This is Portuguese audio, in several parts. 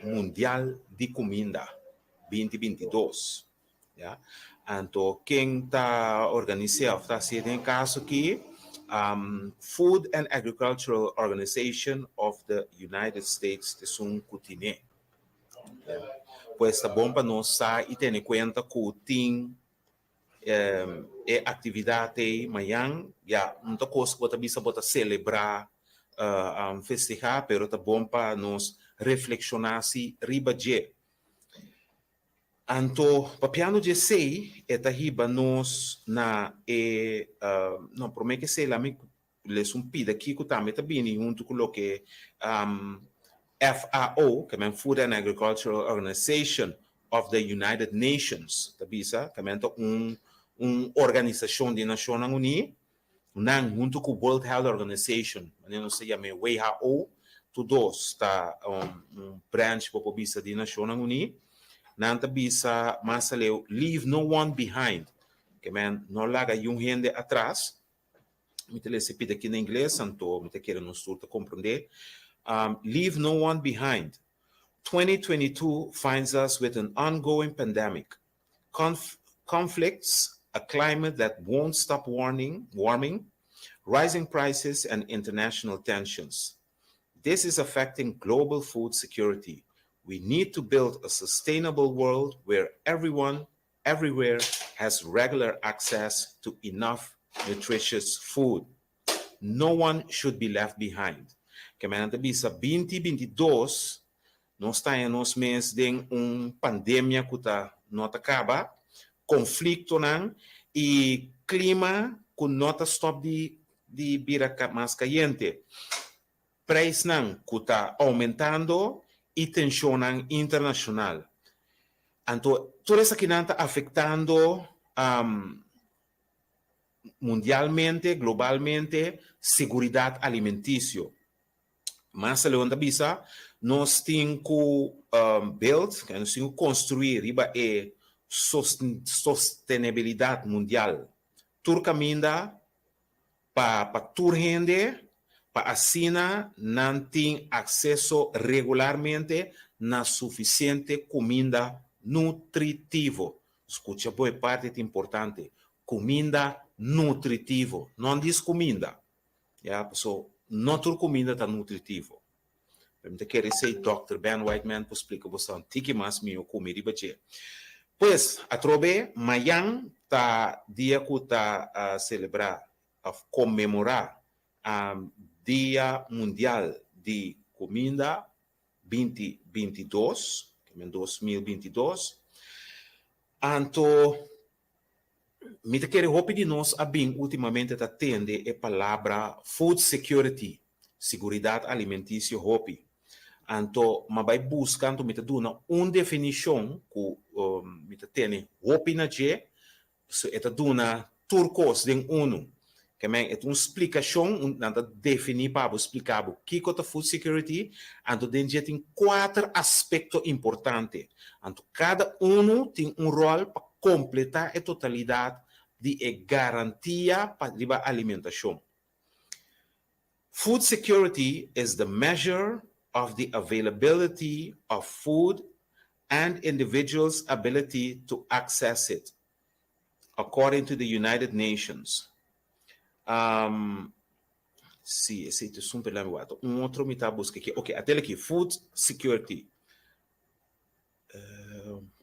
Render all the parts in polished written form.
Mundial de Comida 2022. Yeah? Então, quem está organizando, está sendo em caso aqui, Food and Agricultural Organization of the United States de Sun Kutine. Yeah? Pues está bom para nós e ter em conta que tem atividade amanhã, já muita coisa que você pode celebrar, festejar, pero está bom para nós reflexionar se riba de. Anto, papiano de sei, eta riba nós na não promete que sei lá me les pida aqui que também está bem junto com o que FAO, que é Food and Agricultural Organization of the United Nations, tá bisa, que é organização de Nações Unidas, junto com o World Health Organization, não se chama WHO, todos está branch para bisa de Nações Unidas. Nanta bisa masaleu leave no one behind, que não larga gente atrás. Me te lese pide aqui em inglês, então me te quero nos surta compreender. Leave no one behind. 2022 finds us with an ongoing pandemic, conflicts, a climate that won't stop warming, rising prices, and international tensions. This is affecting global food security. We need to build a sustainable world where everyone, everywhere, has regular access to enough nutritious food. No one should be left behind. Que menanta bisa 2022, nós estamos meses de pandemia que não acaba, conflito e clima que não stop de virar mais caliente. Preço que está aumentando e tensão internacional. Então, tudo isso aqui está afetando mundialmente, globalmente, segurança alimentícia. Mas, Leonda Bisa, nós temos que build, nós temos que construir riba sustentabilidade mundial. Tur caminha para tur gente, para assina não tem acesso regularmente na suficiente comida nutritivo. Escucha, boa parte importante. Comida nutritivo. Não diz comida. Yeah? So, não toda comida está nutritivo. Eu quero dizer, Dr. Ben Whiteman, para explicar você um tique mais meu comida e bater. Pois, a trobe, amanhã está dia que está a celebrar, a comemorar Dia Mundial de Comida 2022, que é 2022. Então, me quero pedir nós a bem ultimamente atende a palavra food security, segurança alimentícia hopi. Então, mas vai buscando me dando uma definição que me tem hopi na je, so eta duna turcos den uno. Que é uma explicação, nada definir para explicar o que é food security, então tem 4 aspectos importantes. Então, cada um tem rol para completar a totalidade de garantia para a alimentação. Food security is the measure of the availability of food and individuals' ability to access it, according to the United Nations. Sì, è sempre la mia. Un altro mi busca che, ok, a te che food security.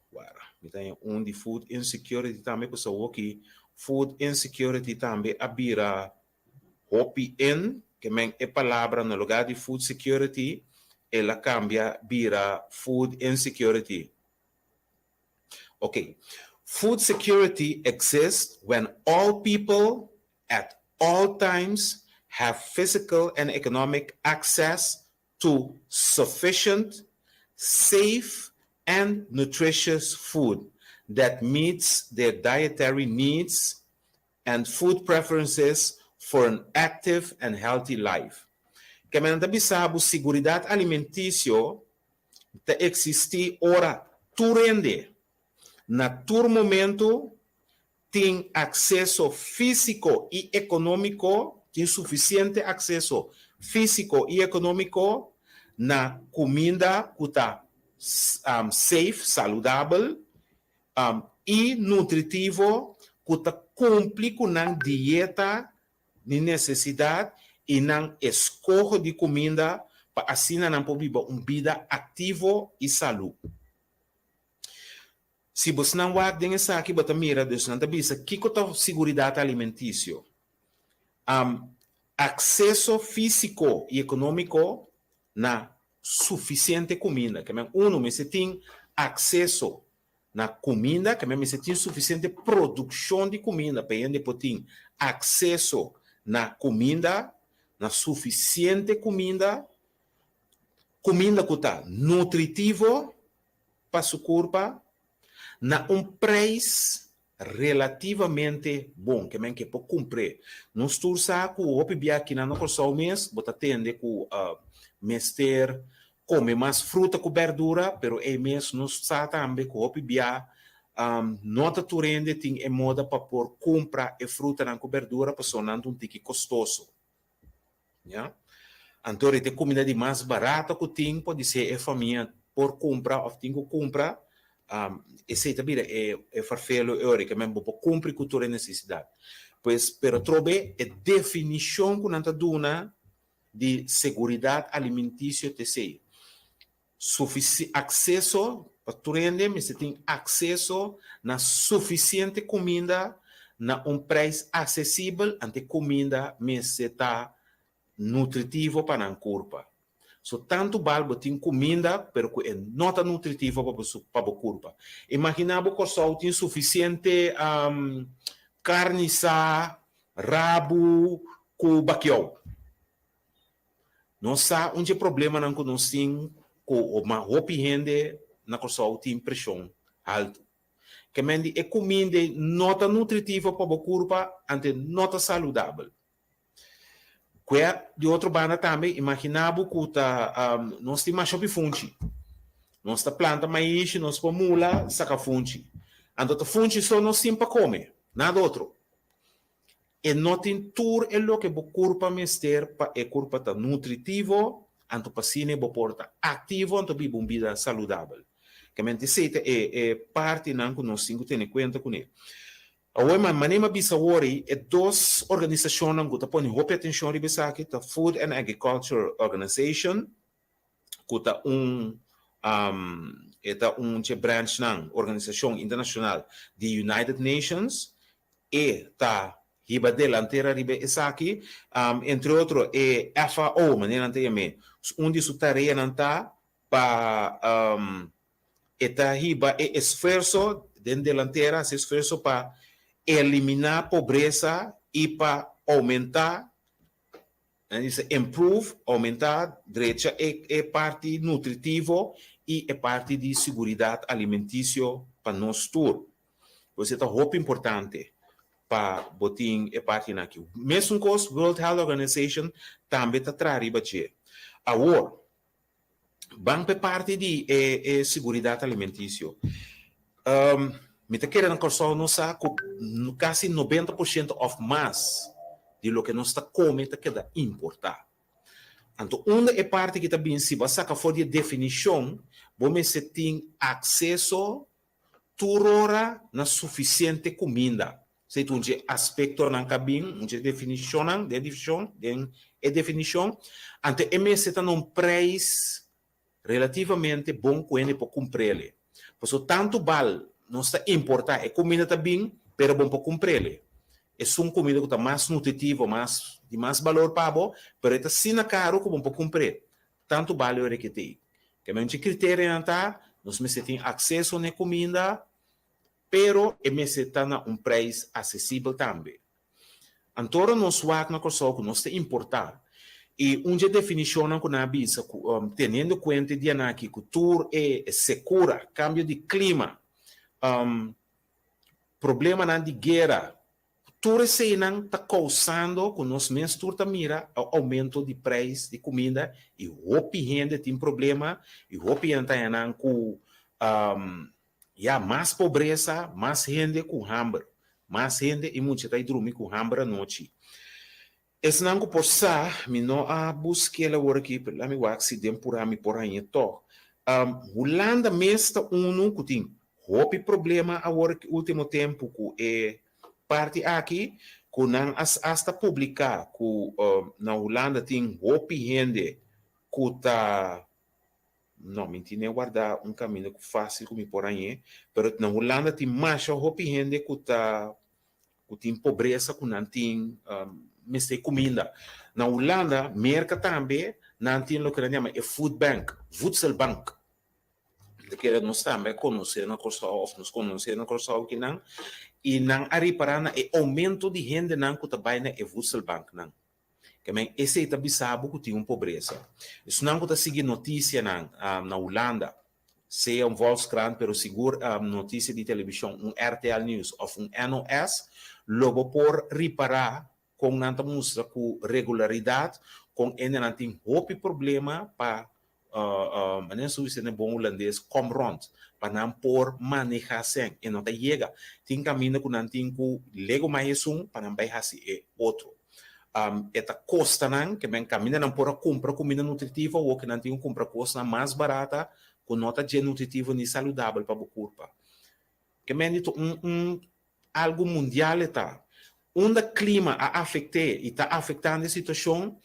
Guarda, mi dai un di food insecurity tambe cosa woki food insecurity tambe abira hopi in che men e palabra no lugar di food security e la cambia bira food insecurity. Ok, food security exists when all people at all times have physical and economic access to sufficient, safe, and nutritious food that meets their dietary needs and food preferences for an active and healthy life. Que menanta bisabo seguridade alimentícia te existe ora turende na tur momento tem acesso físico e econômico, tem suficiente acesso físico e econômico na comida que está safe, saudável, e nutritivo, que está cumpre com a dieta de necessidade e na escolha de comida para assim não poder viver uma vida ativo e saúde. Se você não vai ter essa aqui, você mira, você não bisa, que é a segurança alimentícia? Acesso físico e econômico na suficiente comida. Que você tem acesso na comida, que você tem suficiente produção de comida, para ele ter acesso na comida, na suficiente comida que está nutritivo para seu corpo, na preço relativamente bom, que é que pode cumprir. Não estou só com o OPB aqui na nossa mês, você tende com mester, come mais fruta com verdura, pero é mês não está também com o OPB, nota tu rende tem moda para por comprar e fruta na cobertura, para sonando um tique custoso. Yeah? Então, tem comida de mais barata que tem, pode ser a família por comprar, ou tem que comprar, esse também é farfelo, que mesmo para cumprir com toda necessidade. Pois, pero trobe a definição que nós dona de segurança alimentícia, etc. Acesso, para tu rende, você tem acesso na suficiente comida, na preço acessível, ante comida, mas está nutritivo para a corpo. So, tanto balbo tem comida, pero que é nota nutritiva para o corpo. Imaginava que só tem suficiente carne sa, rabo, com baquião. Não há um problema não que nós temos com uma roupa rende na só tem pressão alta. Que é comida nota nutritiva para o corpo, ante nota saudável. De outra banda também, imaginava que nós temos mais fungi. Nós planta maíz, nós mula, saca fungi. Então, fungi só nós temos para comer, nada outro. E não tem tudo o que o corpo mester para o corpo está nutritivo, então para si o porta ativo, então vive uma vida saudável. Que mente seita é parte não que nós temos que ter em conta com ele. Agora, manema bisawori é duas organizações que estão pondo muita atenção aqui, a Food and Agriculture Organization, que está branch na organização internacional de United Nations, e está riba delantera riba essa aqui, entre outros é FAO, maneira anteriormente, onde sua tarefa não está para está riba é esforço dentro delantera, esse esforço para eliminar a pobreza e para aumentar, aumentar direita é parte nutritiva e é parte de segurança alimentícia para nós todos. Por isso é muito importante para botar a parte aqui. Mesmo com a World Health Organization também está trazendo. Agora, vamos para parte de segurança alimentícia. Me está querendo que nós quase 90% of mais de lo que nós está comendo queda importar. Então, uma é parte que também se você for de definição, você tem acesso turora na suficiente comida. Se tu tem aspecto na cabine, uma definição, então MS está num preço relativamente bom que ele pode cumprir. Por isso, tanto vale não está importar, é comida também, pero bom para cumprir. É uma comida que está mais nutritiva, de mais valor para você, pero está sina caro que bom para cumprir. Tanto vale o que tem. Que a gente critério está, nós temos acesso à comida, pero está na preço acessível também. Então, nós vamos na coisa que nós importar. E uma definição que nós avisa, tendo em conta de que o tour é segura, cambio de clima, problema na de guerra, tudo isso está causando que nós mesmos mira o aumento de preço de comida e o rende tem problema e o está com mais pobreza, mais rende com hambre, mais rende e muita está dormir com hambre à noite. Es nango por sa, mi no a busque la work aqui, la mi wax si dem por aí to. Holanda mesta unu kuting. Hopi problema a work último tempo ku parte aqui ku nang hasta publicar ku na Holanda tem hopi gente ku ta não, mentira, guardar caminho fácil como por aí, pero na Holanda tem mais hopi gente ku tem pobreza ku não tem meste comida. Na Holanda, merca também, não tem o que chama food bank, voedselbank. Que nós também conhecemos na Corsal, ou nos conhecemos na Corsal que não, e não ari para na aumento de gente não que trabalha na voedselbank não. Que men esse é bisabo que tem pobreza. Isso não que seguir notícia na Holanda, seja Volkskrant, pero seguro notícia de televisão, RTL News ou NOS, logo por reparar com nanta mostra com regularidade, com ele não tem outro problema para mas isso é bom holandês come rond para não por manejar sem e não chega tem caminho que não tem que lego mais para não vai fazer outro esta costa não que bem caminho não por comprar comida nutritiva ou que não tem comprar coisa mais barata com nota de nutritivo e saudável para o corpo que bem algo mundial está onde o clima afeta e está afetando a situação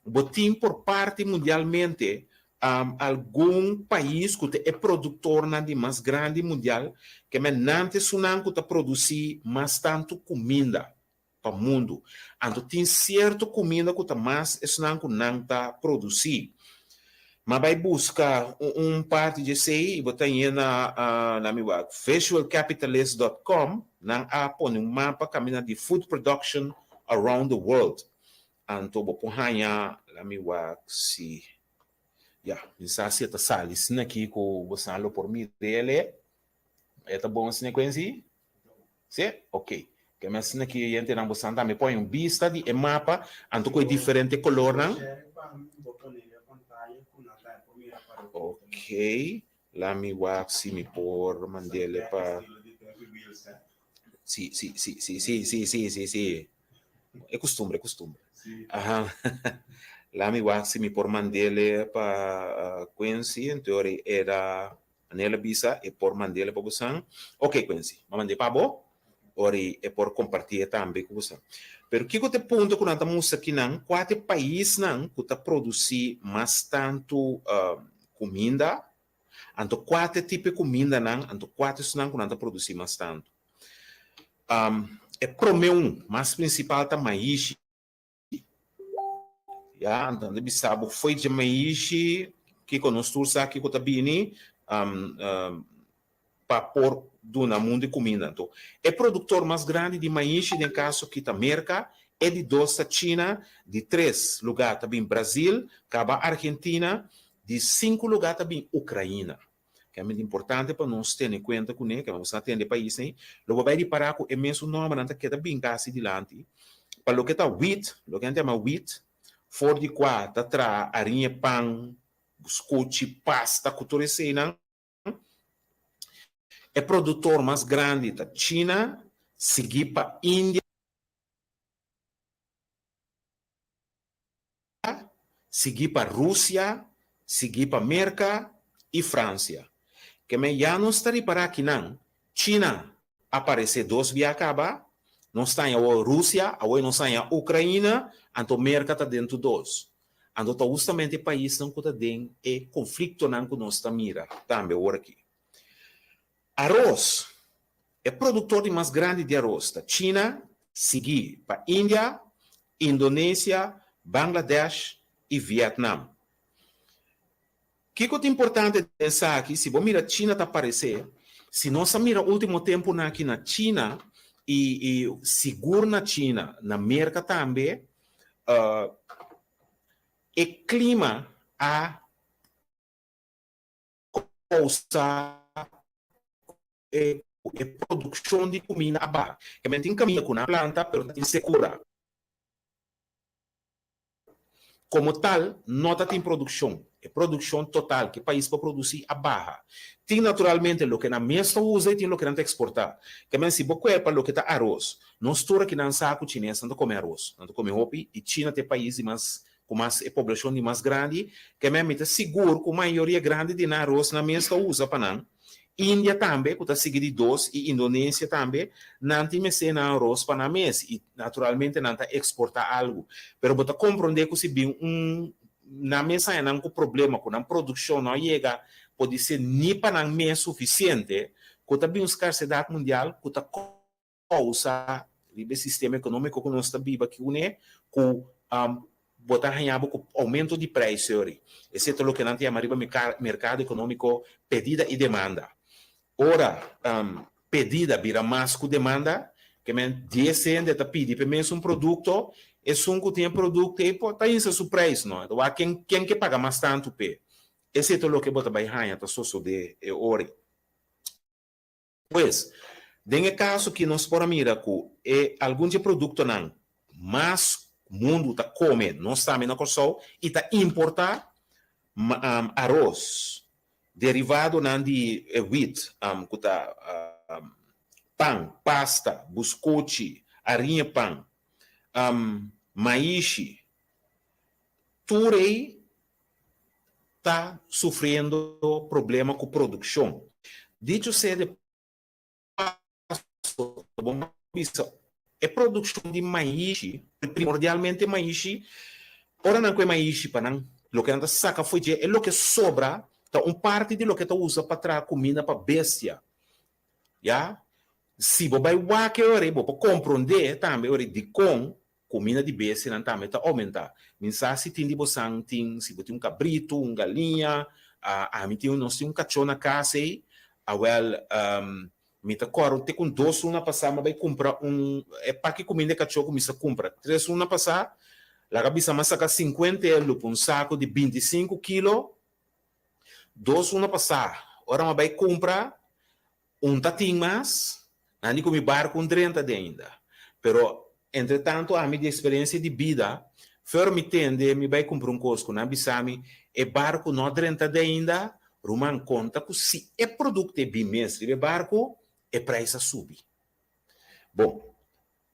botim por parte mundialmente algum país que é produtor de mais grande mundial que menante sunan que produzir mais tanto comida para o mundo então tem certo comida que mais sunan que não está produzir mas vai buscar parte de sei botar na minha visualcapitalist.com não põe mapa caminha de food production around the world anto bo hanya lami wa si ya minsa si ta sali sina ki ko bosalo por mi dele eta bom sina quenzi si ok que mas sina ki yente na bosanta me põe vista de mapa anto com diferente color não ok lami wa si mi por mandele pa si é costume Ajá. Lá me wax me por mandele para Quincy, em teoria era nela bisa e por mandele para você. Ok, Quincy, mas mandei para bo, ori e por compartilhar também com você. Pero que te ponto quando estamos aqui não, quatro países não que tá produzir mais tanto comida, anto quatro tipos de comida não, anto quatro não quando tá produzir mais tanto. É promeu mas principal tá maíz. Ya, então, bisabo foi de maíz que conosco aqui com tabini para pôr do na mundo de comida. Então, é produtor mais grande de maíz no caso que tá América, é de 2 da China, de 3 lugares também Brasil, acaba Argentina, de 5 lugares também Ucrânia. Que é muito importante para nós ter em conta com ele, que vamos atender país, né? Logo vai parar com o mesmo nome, não que tá bem casi dilante. Para o que tá wheat, o que a gente chama wheat, for de quatro, tra arinha pão, biscoito, pasta, cultura cena. É produtor mais grande da China, seguir para Índia, seguir para Rússia, seguir para América e França. Que me já não está para aqui não. China aparece 2 via acaba, não está em Rússia, agora não está em Ucrânia, então a América está dentro dos. Então está justamente o país não está dentro e conflito não que nós está mira também agora aqui. Arroz é produtor de mais grande de arroz da China, seguir para Índia, Indonésia, Bangladesh e Vietnã. O que é importante pensar aqui, se você mira a China está aparecer, se nós mira o último tempo aqui na China e seguro na China, na América também, o clima a causar a produção de comida abaixo. Que a gente caminha com a planta, mas tem segura. Como tal, não tem produção. é produção total que o país para produzir a barra. Tem naturalmente o que na mesa usa e tem o que não exportar. Que mas se você para o que está arroz, não estoura que não saco chinês não come arroz, não come hopi e China tem país mais com mais população de mais grande, que mesmo está seguro que a maioria grande de arroz na mesa usa para não. Índia também, que está seguido de dois, e Indonésia também, não tem mais arroz para na mesa e naturalmente não está exportar algo. Mas você compreender que se bem na mesa não tem problema com a produção não chega, pode ser nem para não mês suficiente, que está bem escassez mundial, que está causa o sistema econômico que nós estamos vivendo aqui, com botar ganhando com aumento de preço, esse é o que não tem a mercado econômico pedida e demanda. Ora, pedida vira mais que demanda, que men 10 cent está pedindo para menos produto, é um que tem produto e está em seu preço, não? Então, quem que paga mais tanto pe? Esse é o que bota vai ganhar, tá só de ori. Pois, tem caso que nós por mira que algum de produto não, mas o mundo está comendo, nós estamos na corção e está importar arroz derivado de wheat, pão, pasta, biscoito, arinha pão, maíz, tudo aí está sofrendo problema com produção. Dito seja, é produção de maíz, primordialmente maíz, ora não é maíz para não, o que anda saca foi é o que sobra. Então, parte de lo que tu usa para trazer comida para bestia. Já? Se você vai compreender também, de com comida de bestia, não também está aumentar. Mensagem se tem de você, se você tem cabrito, galinha, nós temos cachorro na casa aí, me tá coro, tem com 2 uma passada, mas vai comprar para que comida de cachorro começa a comprar. 3 uma passada, lá cabeça mas saca 50 euros por saco de 25 quilos, 2 uma passada. Ora, mas vai comprar tatinho mais, não com barco com 30 de ainda. Pero, entretanto, a minha experiência de vida, for me tende, me vai comprar cosco na Bissami, barco não 30 de ainda, Roman conta que se produto é bimestre, barco, preço subir. Bom,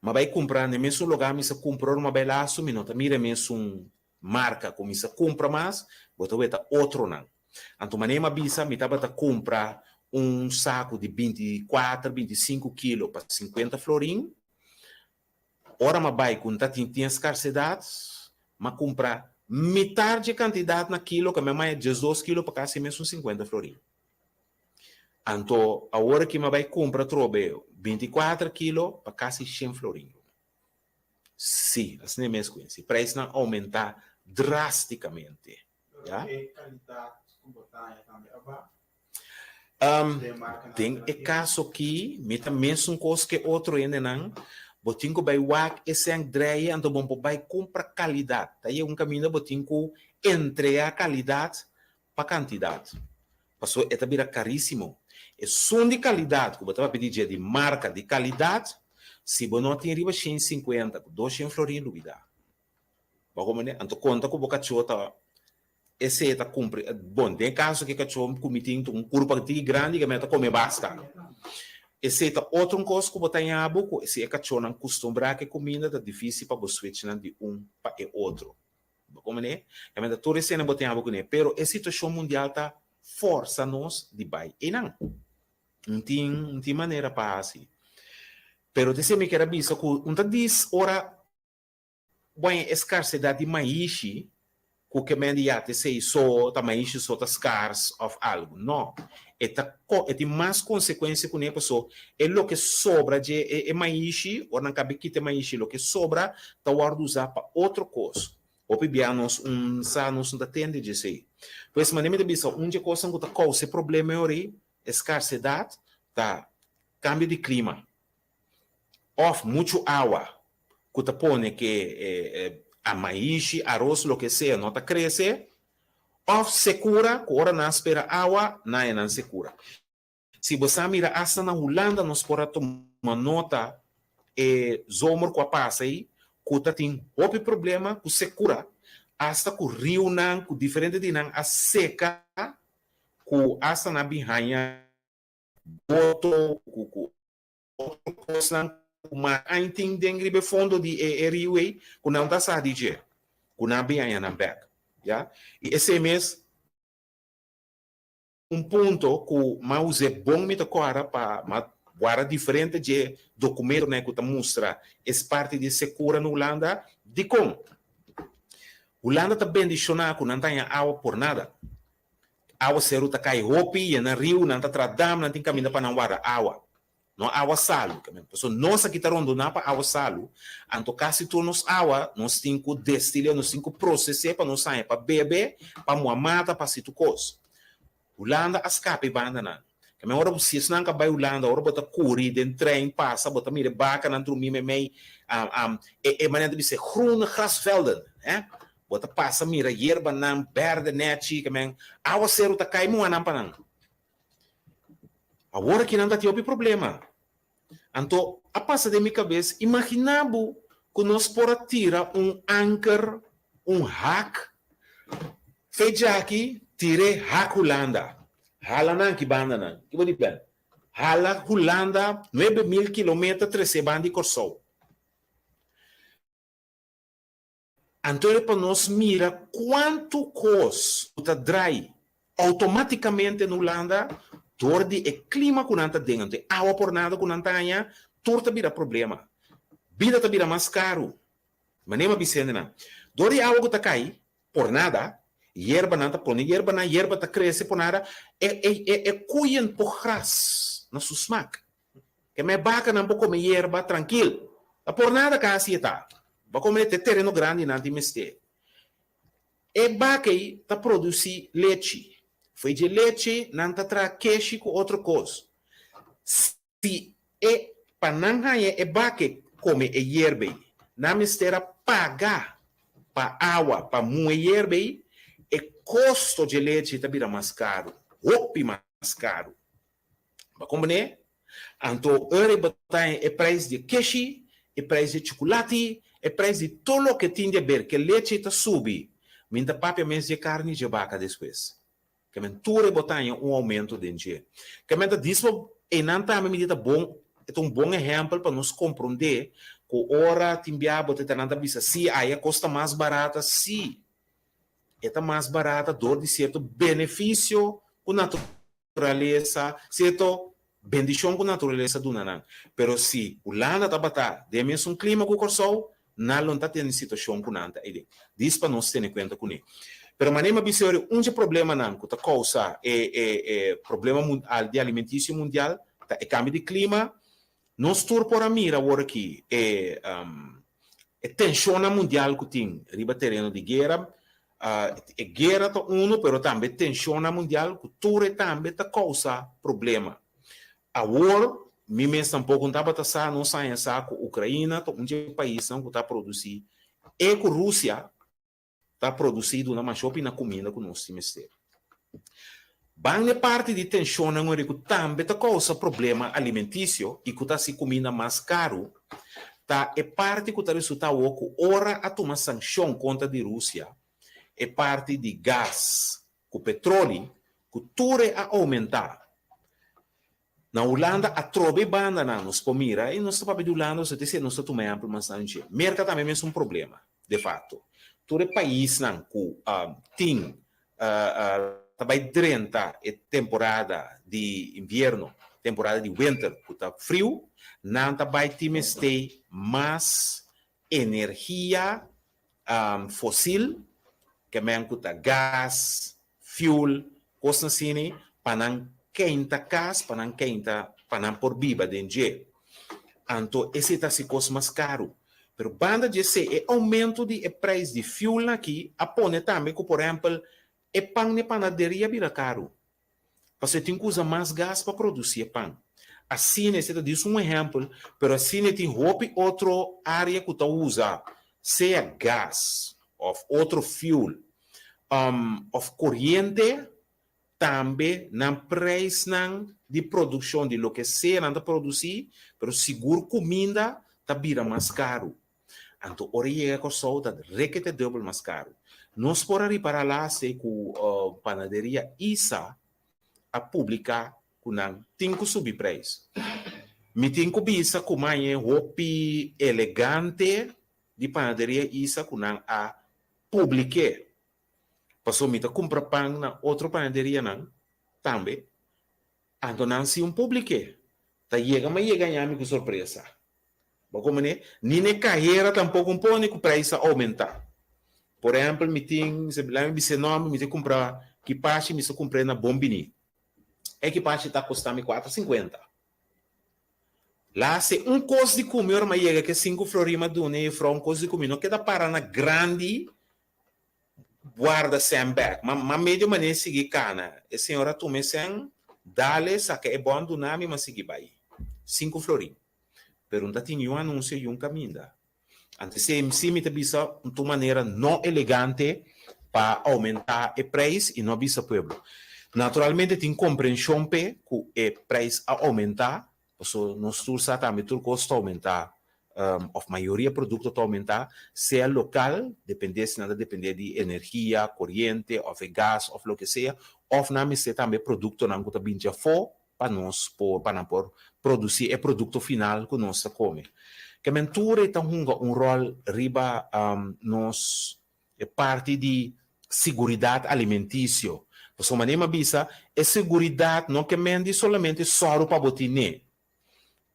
mas vai comprar no mesmo lugar, me comprar uma bela assumir, não, mira mesmo marca, como se compra mais, botar outro não. Então, maneira bisa, me estava a comprar saco de 24, 25 quilos para 50 florim. Ora, mas vai, quando tem escassidade, mas comprar metade de quantidade naquilo, que a minha mãe é 12 quilos para quase mesmo 50 florim. Então, a hora que vai comprar, trobe 24 quilos para quase 100 florim. Sim, assim é mesmo. O preço não aumentar drasticamente. Já? Tem caso que meta mesmo coisa que outro ainda não, botinho vai wak esse Andréia, então bom vai comprar qualidade. Daí caminho botinho entre a qualidade para quantidade. Passou é também caríssimo. É som de qualidade, que você vai pedir de marca de qualidade, se você não tem riba 150, 200 florim dá. Então conta com o bocachota. Esse está cumpre. Bom, tem caso que cachorro comitim curva grande que meta come basta. Esse está outro coisa que botar em abo, esse cachorro não costuma que comida está difícil para você switchar de para o outro. Como né? Que meta tudo esse não botar em abo né. Pero a situação mundial está força nós de bai e não tem maneira para assim. Pero te me quer avisar que diz ora bem escassez de maíz que mediate sei só também só tá scarce of algo não tem mais consequência com a pessoa é o que sobra de maíz ou não cabe que tem maíz o que sobra tá guarda usar para outra coisa ou pibianos sanos da tende de sei pois maneira de bisa de coisa que tá causa problema é escassidade tá cambio de clima of muito água que tá pone que a maíz, arroz, lo que sea, não está cresce, ou secura, que ora não espera água, não secura. Se você mira hasta na Holanda, nós podemos tomar nota, zomer com a passa aí, que tem outro problema, que secura, hasta ku rio nan ku diferente di nan a seca ku hasta na bihanha boto ku kosnan ma ainting dengri be fondo di rio ku não tá sa DJ ku na bihanha nan back ya e esse mês ponto que mas é bom me tocar para agora diferente de documento né que mostra é parte de segura na Holanda de como Holanda tá bem dicionar que não tem água por nada água seru tá cai hopi e na rio não tá tradam não tem caminho para não guardar água não água salo então nós aqui tá rondo na para água salo anto casi tu nos água nós tem que destilar nós tem que processar para nós sair para beber para moamata para situ cos Holanda escape banda na. Kami ora busis nang ka bay Holanda ora bota kuri den trein passa bota mire baka nan trumi me mei manente bise groene grasvelden bota passa mira hierba nan verde nechi kami awa seru ta kai mo anan panan. Agora que não tá tendo problema. Então, a passa de minha cabeça, imaginabo que nós pora tirar anchor, hack, feija aqui tire hack Holanda. Hala nan ki banda nan. Que vou dizer? Hala Holanda 9.000 km 13 bandi corso. Então, para nós mira quanto custa dry automaticamente na Holanda door die clima que não está dentro, água por nada que não está aí, torta vira problema. Vida tá vira mais caro. Mas nem uma bicenda não. Door die água que está cai por nada, hierba não está pondo, hierba tá cresce por nada, cuien por gras na sua smaak. Que me baca não pode comer hierba tranquilo. Por nada que assim está. Vai comer terreno grande não tem mestre. E baca aí tá produzir leite. Foi de leite, não tá tra queixe com outra coisa. Se é pananga é baque come é hierba, na mistéria pagar para água, para moer hierba, é custo de leite também mais caro, roupa mais caro. Mas como né? Então, é preço de queixe, é preço de chocolate, é preço de tudo que tem de ver, que leite está subindo. Minta papia mês de carne de vaca depois. Que mentura botar aumento de dinheiro. Que menta disso e não tá medida bom, é bom exemplo para nos compreender que ora timbia botar tanto bisa se aí custa mais barata se é mais barata dor de certo benefício com natureza, certo bendição com natureza do nanan. Pero se Holanda tá batar, de mesmo clima com o corso, não tá tendo situação com nada aí. Diz para nós ter em conta com ele. Pero manema bisori problema não que causa problema de alimentício mundial, é cambio de clima, nós tur por a mira agora aqui é tensão mundial que tem riba terreno de guerra, guerra tá pero também tensão mundial que tur também tá causa problema. Agora mi mesmo tampouco não tá passar não sai com Ucrânia, país não que tá produzir com Rússia está produzido na shopping na comida que nós temos. Bem parte de tensão não é que também está causa problema alimentício e que está se comida mais caro, tá é parte que está resultado que ora a tomar sanção contra a Rússia, é parte de gás, que o petróleo, que tudo a aumentar. Na Holanda a trobe banda na nos pomira e nós estamos de Holanda se dizer nós estamos amplo mas não é. Mercado também é um problema, de fato. Todo país não tem também durante a temporada de inverno, temporada de winter, que está frio, não também tem mais energia fóssil, que é gás, fuel, coisas assim, para não queimar casa, para não queimar, para não por viva dentro. Então, esse está se coisa mais caro. Pero banda de ser aumento de preço de fuel aqui, apone também que, por exemplo, pão de panaderia vira caro. Você tem que usar mais gás para produzir pão. Assim, você diz um exemplo, pero assim tem outra área que você usa, seja gás, ou outro fuel, ou corrente, também na preço de produção de lo que seja, não produzir, pero seguro comida, tá vira mais caro. Então, ora chega com solta, requete double mais caro. Nós podemos reparar lá se com a panaderia Isa a publicar com não tem que subir preço. Me tem que bisa com mais roupa elegante de panaderia Isa com não a publicar. Passou me compra pão na outra panaderia não também. Então não se publique. Tá chega a com surpresa. Como né? Nem na carreira tampouco põe que o preço aumentar. Por exemplo, me tem, se lá me disse nome, me tem comprar equipagem, me comprei na Bombini. A equipagem está custando 4,50. Lá se coisa de comer, mas chega que 5 florima do né, um coisa de comer, não queda para na grande guarda sandbag, mas meio maneira seguir cana. A senhora tome sem dale, saca é bom do nome, mas seguir vai. 5 florima. Pergunta tinha um anúncio e um caminho. Antes se me bisa de maneira não elegante para aumentar o preço e não bisa pueblo. Naturalmente tem compreensão que o preço a aumentar, porque nós tursa também tudo custa aumentar, a maioria do produto aumentar, seja local, depender de energia, corrente, ou de gás, ou o que seja, ou não se também produto não que também já for para nós para produzir o produto final que nós come. Que a mentura tem rol riba nos parte de segurança alimentícia. Por sua maneira bisa é segurança não que mende solamente só para botiné,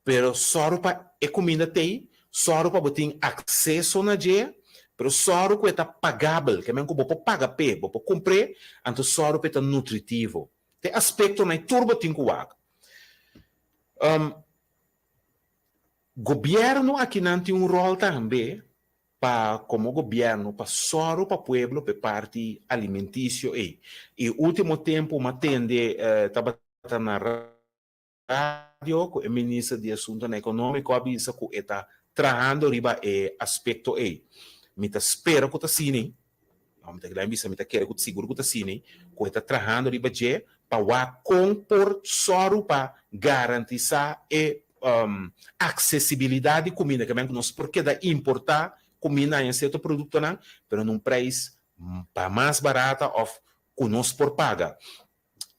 pero só para a comida tem, só para botin acesso na dia, pero só que é pagável, que men ko paga pe, bo comprar, então só para nutritivo. Tem aspecto na turbo tin ko governo aqui não tem rol também para como governo para só para pueblo para parte alimentício e último tempo uma tende estava na rádio com o ministro de assuntos econômicos avisa que está trabalhando riba aspecto me tá espera que tá sine me tá lá me tá quer que seguro que tá sine que está trabalhando riba je para compor só para garantizar acessibilidade de comida, que é nós porque da importar comida em certo produto não, pero num preço para mais barata ou que nós por paga.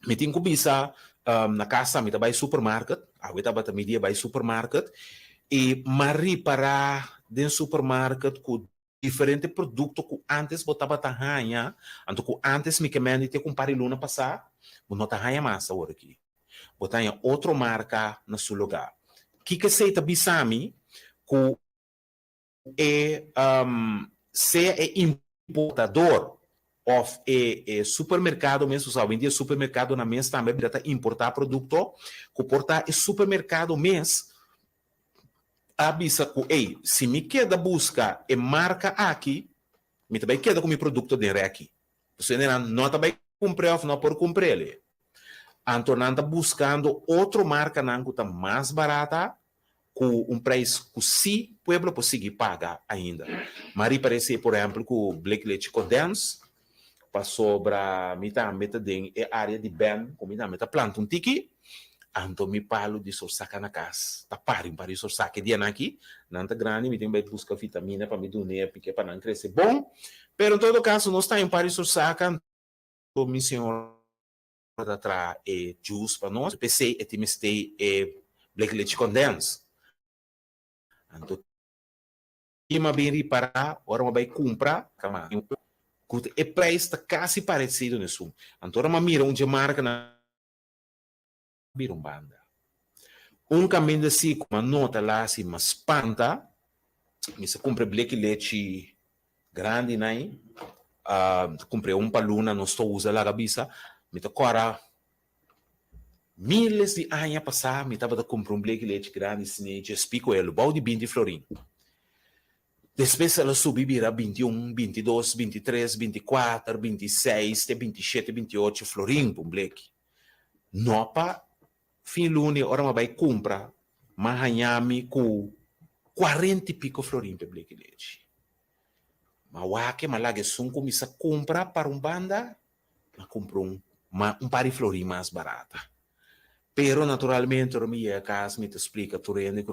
Me tem que bisa na casa me vai supermarket, a weta bata media vai supermarket e mari para den supermarket com diferente produto que antes botava tahanha, anto que antes me queimando te compare luna passar, não tahanha massa agora aqui. Botar outra marca no seu lugar. Que seita bisami que se é importador ou é supermercado mesmo, sabe? Vendia supermercado na mesa também para importar produto, que portar é supermercado mesmo, avisa que, se me queda busca e marca aqui, me também queda com meu produto dentro aqui. Você não também comprar, não por comprar ele. Então, não está buscando outra marca que está mais barata, com preço que se o povo conseguir pagar ainda. Mas parece, por exemplo, que o Black Leche Condensed passou para metade da área de Ben, como metade planta tiki, então me falo de sorsaca na casa. Tá pare para isso sorsaca dia aqui, não está grande, me tem que buscar vitamina para me doer, porque para não crescer bom. Pero em todo caso, nós estamos em para sorsaca, minha senhora atrás juice para nós, PC e timestei Black Leche Condensed. Então, ima bem reparar, ora vai comprar, cama. O preço está quase parecido nisso. Então, ora mira onde marca na banda. Caminho assim, com uma nota lá, assim, uma espanta, me se compra Black Leche grande, né? Comprei paluna, não estou usando lá a cabeça, me tocora miles de anos passar, me estava a comprar Black Leche grande, assim, já explico ele, bom de 20 florim. Depois ela subiu a 21, 22, 23, 24, 26, 27, 28 florim para um Black. Não para fim lunes, ora vai comprar, mas com 40 e pico florim para Black Leche. Mas o que malaga são começa a comprar para banda, mas comprou par de florim mais barata. Pero naturalmente, a minha casa me explica, tu rende que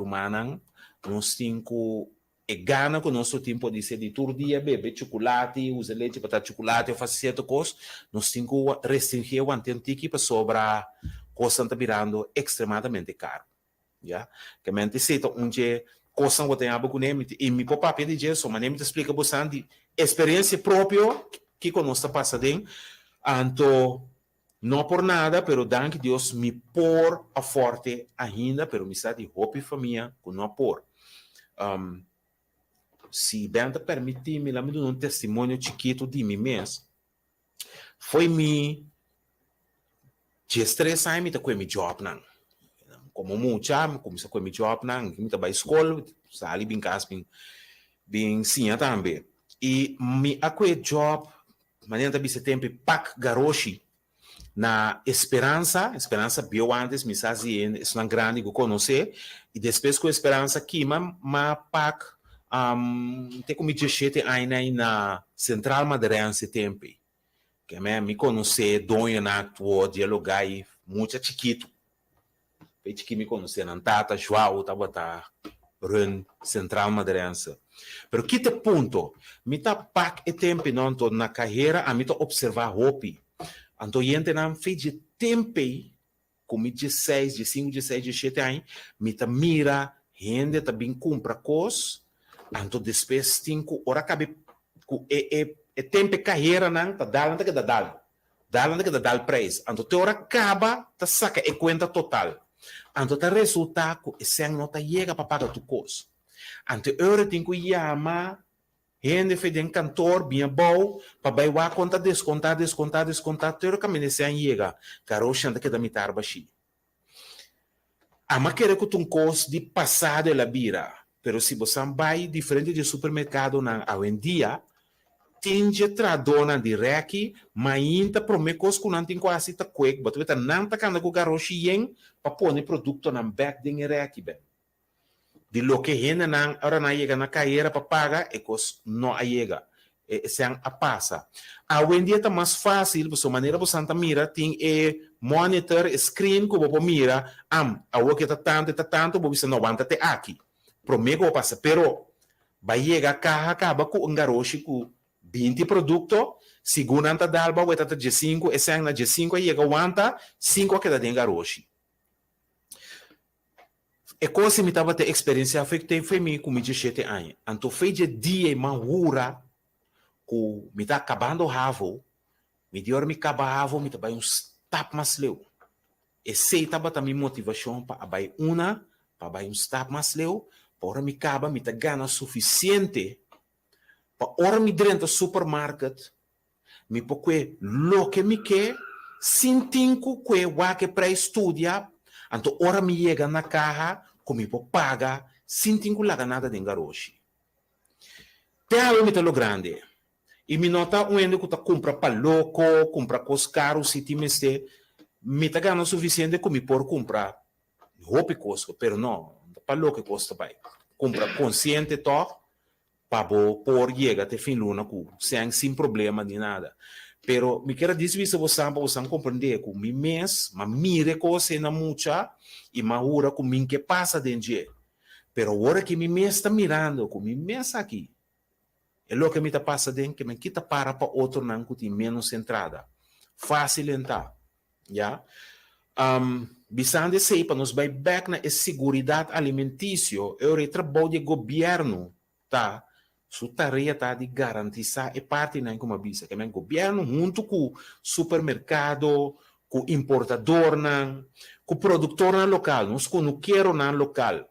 nós temos E gana com o nosso tempo de ser de todo dia, beber chocolate, usar leite para dar chocolate, ou fazer certa coisa, nós temos que restringir o antente para sobrar coisa está virando extremadamente caro. Ja? Que mente seita onde coisa que tem a com ele, e me papel de isso, mas nem me explica bastante experiência própria que conosco passa dentro, então não por nada, pero danke Deus me por a forte ainda, pero me está de hope família com não por. Se bem te permitir, me lembro de um testemunho chiquito de mim mesmo. Foi me 13 anos que eu me job não. Como muita, comecei com meu job não, me trabalhei escola, sali bem casa bem sim também. E me aquele job, maneira também se tempo pack garoshi na esperança bio antes me fazia isso na grande que eu conheci e depois com esperança aqui ma pack tem como 17 anos na Central Madeirense tempo que me conheci dono na atuo dialogar e muito chiquito peixe que me conheci na Tata João tava run Central Madeirense pero que te ponto me tá pack e tempo não tô na carreira a me tá observar hopi. Então, gente não fez de tempo, como 16, 15, 16, 17 anos, me tá mira, gente também compra coisas, então depois tem que, ora cabe, tempo carreira não, tá dando que dá preço, então te ora acaba, tá saca e conta total, então tá resulta que esse ano não tá chega para pagar tu coisa, então eu tenho que chamar gente fez um cantor bem bom, para vai conta descontar, ter caminho se chega, caro chanta que da mitar baixi. A maquera que tu cos de passado la bira, pero se você vai diferente de supermercado na hoje em dia, tinge tradona de reiki, mas ainda promete que não tem quase ta quek, mas tu não tá canda com garoshi yen para pôr produto na back de reiki bem. De lo que gente não ora não chega na carreira para pagar e cos não chega se a passa hoje em dia está mais fácil por sua maneira você anta mira tem monitor screen que você mira a o que está tanto você não aguenta até aqui promego passa pero vai chegar a carro acaba com um garoto com 20 produtos segundo anta dalba vai estar de 5 e se anda de 5 chega aguenta 5 que dá de garoto. E coisa me estava ter experiência foi me com 17 anos. Então foi de dia mahura que me está acabando o ravo, me deu me acaba ravo, me estava um stop mais leu. E sei estava também motivação para vai para vai um stop mais leu, para me acaba me tá ganha suficiente para hora me dentro do supermarket, me porque lo que me quer, sintinho que o que para estudar, então hora me chega na carra como paga, sem ter nada de garoto. Tem algo muito grande. E me nota um ende que tu compra para louco, compra coisas caras, se tem me tá ganhando suficiente como por comprar roupa coisa, pero não, para louco custa pai. Compra consciente to, para por chega até fim luna sem problema de nada. Pero me quero dizer se você compreender que me mês, mas mire coisa na mucha e mahura com mim que passa dentro. Pero agora que me mês está mirando, com me mês aqui, é o que me está passando dentro, que me quita para outro não que tem menos entrada. Fácil entrar, já? Bisande sei para nos vai back na segurança alimentícia, é o trabalho do governo, tá? Sua tarefa de garantizar e parte não como avisa que o governo junto com o supermercado, com o importador, com o produtor local, nós não quero na local,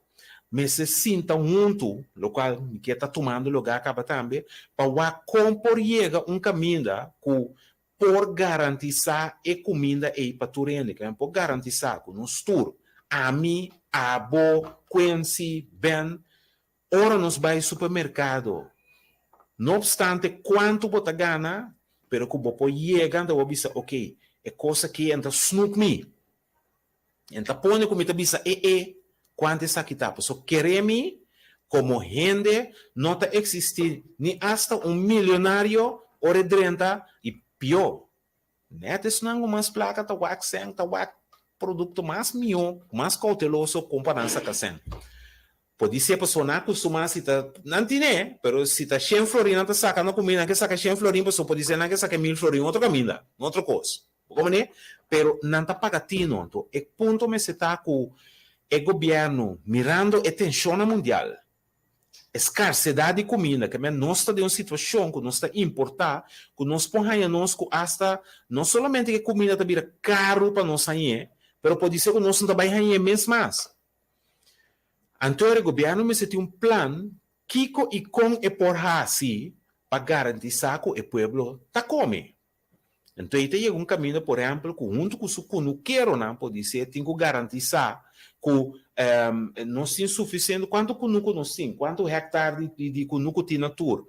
mas se sinta junto local que está tomando lugar acaba também para compor chega caminho com por garantizar e comida e para turende que por garantizar com nos tour a mim abo Quincy Ben ora nos vai supermercado. Não obstante quanto você ganha, pero que você chega, então você ok, é coisa que entra snoop me. Então põe como você bisa quanto está aqui tá. So queremos como gente não está existir nem hasta milionário ou 30 e pior. Netes não mais placa tá wax produto mais mio, mais cauteloso comparado com Pode ser pessoa não acostuma se tá não tem, pero se tá 100 florin tá saca na comida que saca 100 florin, pessoa pode ser não que saca 1000 florin outra comida, outra coisa. Como né? Pero não tá pagatino, então é ponto me se tá com o governo mirando a tensão mundial. Escassidade de comida, que nós está de uma situação que nós está importar, que nós põe que hasta não somente que comida está vira caro para nós aí, pero pode ser que nós não vai aí mesmo mais. Então, o governo me tem um plano Kiko e com e por assim para garantizar que o povo está come. Então, aí tem um caminho, por exemplo, que junto com o que não quero, não pode ser, tem que garantizar que nós temos suficiente, quanto cunuco nós temos, quanto hectare de cunuco tem na tour,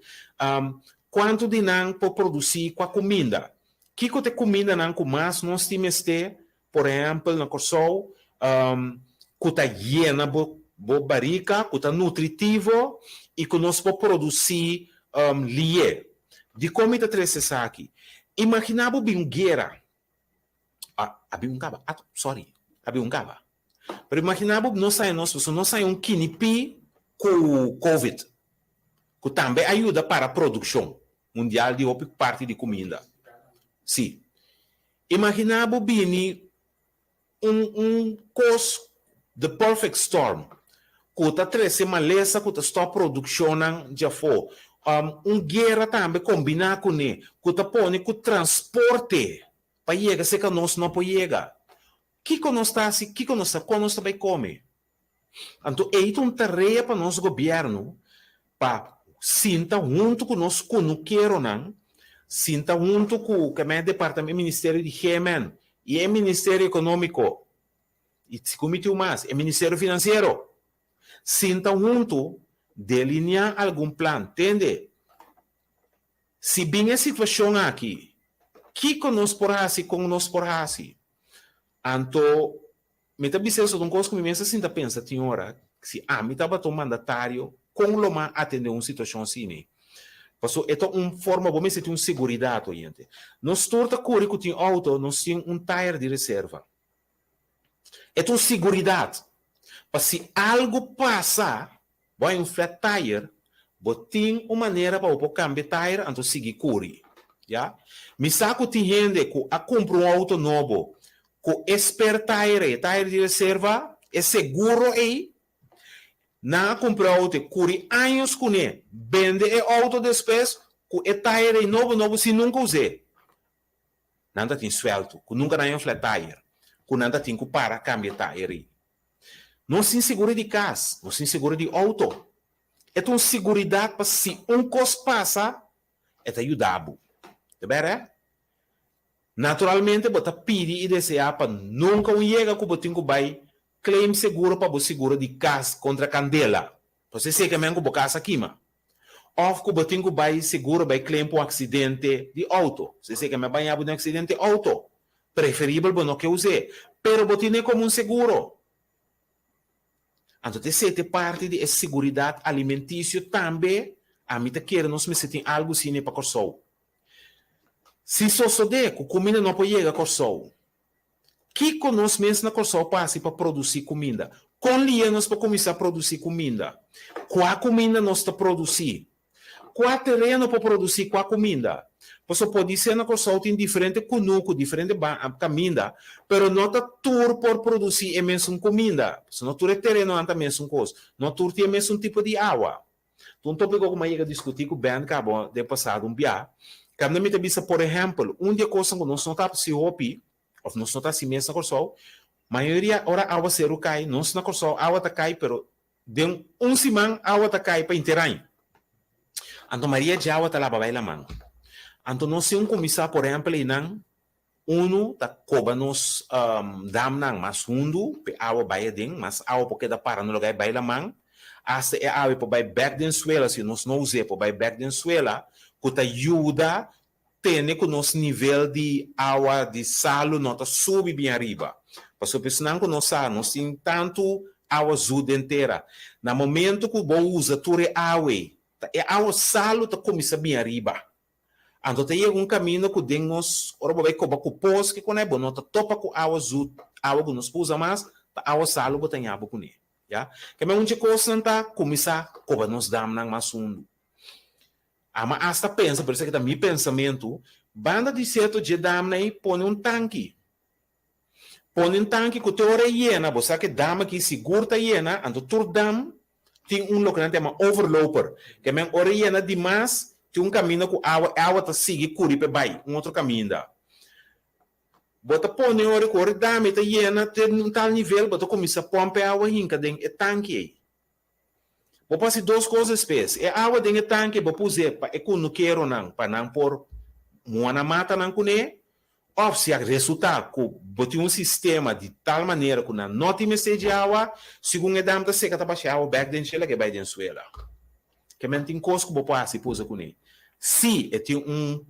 quanto de não para produzir com a comida. Kiko de comida não com mais, nós temos por exemplo, na Corsol, que está llena, barica, que está nutritivo e que nós podemos produzir lié. De comida três aqui. Imaginava uma guerra. Havia um caba. Havia um caba. Pero imaginava nós saímos um quinipi com Covid, que também ajuda para a produção mundial de parte de comida. Sim. Imaginava bem coisa the perfect storm, que está trazendo maleza, que está a produção já foi. Guerra também combinar com ele, que está pondo com transporte para chegar, se que nós não podemos chegar. Que nós está assim, que nós está, quando nós vai comer. Então, é uma tarefa para nosso governo, para sinta junto com nós, que não quero não, sinta junto com o departamento, Ministério de Gemen, e é Ministério Econômico, e se cometeu mais, é Ministério Financeiro. Sinta junto, delinear algum plano, entende? Se bem a situação aqui, que nós por assim, como nós por assim. Então, me está dizendo uma coisa que me sinta pensa, senhora, se me estava tomando mandatário, como loma atender uma situação assim, né? Porque é uma forma, vamos dizer, uma segurança, gente. Nós torta curi que tem auto, nós temos um tire de reserva. É uma segurança. Porque se algo passa, vai um flat tire, tem uma maneira para o cambiar tire, então seguir curi. Já? Me saco tem gente que compra um auto novo, que espera tire de reserva, é seguro aí, não compra auto, curi anos com ele, vende o auto depois, que é tire novo, se nunca usei. Nada tem suelto, que nunca tem um flat tire, que nada tem que para cambiar tire. Não se insegura de casa, não se insegura de auto. É uma segurança para se coisa passa, é ajudar. Tá bem? Naturalmente, você pede e deseja para nunca chegar que você vai claim seguro para você seguro de casa contra candela. Você sei que você casa aqui, mas ou que você vai seguro vai claim por um acidente de auto. Você sei que você vai um acidente de auto. Preferível não que use, pero você tem como um seguro. Então, essa parte de segurança alimentícia também, a mim quer nós me sentir algo assim para corso. Se só de que comida não pode chegar a corso, que nós mesmos na corso passa para produzir comida? Com linha nós para começar a produzir comida. Qual comida nós está produzir? Qual terreno para produzir qual comida? Você pode ser na corso tem diferente cunuco, diferente caminho, pero não está tur por produzir a mesma comida. Se não tur é terreno, não é a mesma coisa. Não tur tem o mesmo tipo de água. Então, um tópico que eu ia discutir com o Ben acabou de passar um dia. Quando me vista, por exemplo, dia coisa que nós não está se hopi, ou nós não está se mesmo na corso, maioria hora água zero cai, nós na corso água está cai, pero de semana água está cai para inteiro. Então, Maria de água está lá para a mão. Então, nós temos começar, por exemplo, está coba nos dam mas fundo, a água vai dentro, mas a água porque dá para no lugar vai lá mão, hasta a água para vai back dentro suela, se nós não usamos para vai back dentro suela, que ajuda a ter que nosso nível de água de salo não está subir bem arriba. Porque pensando que nós temos tanto água azul inteira. No momento que você usa toda a água salo está começando bem arriba. Então, tem um caminho que temos, ora vai cobar com pós, que quando é bom, não topa com água azul, água que nós usa mais, a água salo que tem água com ele. ya que me unche coisa não tá começar como nos dam nang masundo ama hasta pensa por isso que também pensamento banda de certo de dam aí põe um tanque que a hora hiena você que dama que segura hiena ando tur dam tem lugar que chama overloper que é hora hiena demais tem caminho que água tá sigue curi pe bai outro caminho da bota põe hora que hora dama tá hiena tem tal nível bota começa a pompe água hinca dentro é tanque aí vou passar duas coisas pes é água dentro é tanque vou puser para é que não quero não para não por moana mata não cune ou se resultar que bote sistema de tal maneira que não tem mais de água segundo a dama seca tá baixar água back dentro ela que vai dentro suela que men tem coisa que vou passar pousa com ele se tem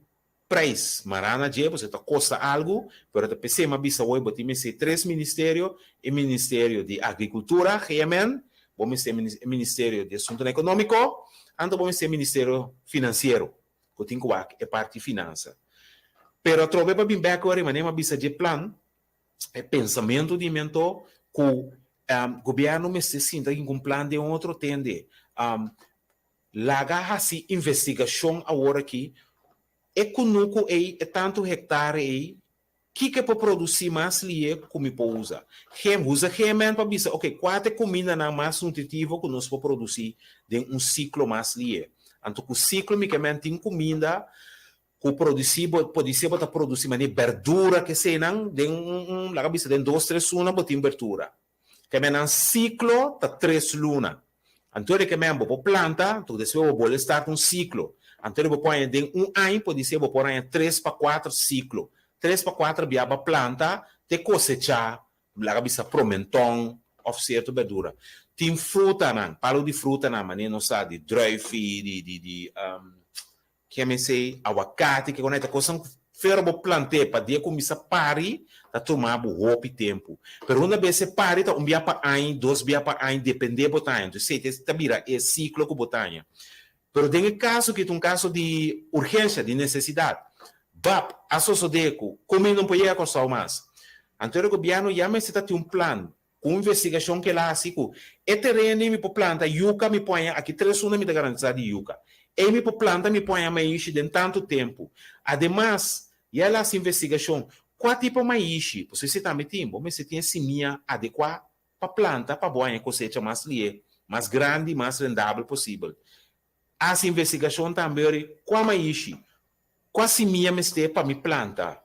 preço marana de você tá custa algo pero te pensei mas bisa hoje bote mais três ministérios e ministério de agricultura GMN vamos ter ministério de assunto econômico então vamos ter ministério financeiro que tem que é parte de finança pero trove para bem back agora mas nem bisa de plan é pensamento de mento que o governo me se sinta em um plano de outro tende laga assim investigação agora aqui é conuco é tanto hectare aí que para produzir mais lie como pode usar usa remen para bisa ok qual é comida na mais nutritiva que nós podemos produzir de ciclo mais lie então o ciclo me que tem comida que produzir pode ser para produzir mas verdura que se não de laga bisa de 2 3 luna botin verdura que me nan ciclo tá 3 luna então que me ambo planta então depois vou estar ciclo então vou pôr de ano pode ser vou pôr 3 para 4 ciclo 3 para 4 biaba planta te cosechar laga bisa promentão of certa verdura tem fruta não palo de fruta não mas não sabe de druifi de que me sei aguacate que conecta coisa ferro plante para dia começar pari tá tomar o tempo pero uma vez se pari tá biapa ano 2 biapa ano depende botanha então sei te vira é ciclo que botanha pero tem caso que tem caso de urgência de necessidade BAP, associadeco, como não podia costar mais. Então, o governo já me está um plano, com investigação que lá, assim, e terreno me planta, yuca me põe, aqui 3 anos me dá garantia de yuca. E me planta, me põe a maíz de tanto tempo. Ademais, já lá essa investigação, qual tipo de maíz, você está metendo, mas você tem semia adequada para planta, para boa cosecha mais lié, mais grande, mais rendável possível. Essa investigação também, qual maíz, qual semia me está para me planta?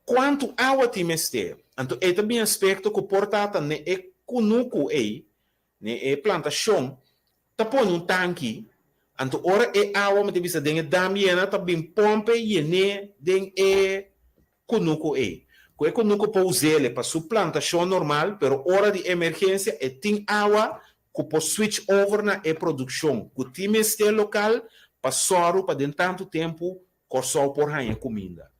Quanto água tem me está? Então, é também aspecto que portata ne é conuco ne é plantação, tá pondo tanque, então, ora é água me deve ser dentro da minha, tá bem pompe e ne dentro é conuco que é conuco para usar para sua plantação normal, pero hora de emergência é tem água que pode switch over na produção, que tem me está local para soro para dentro tanto tempo corso por rainha comida.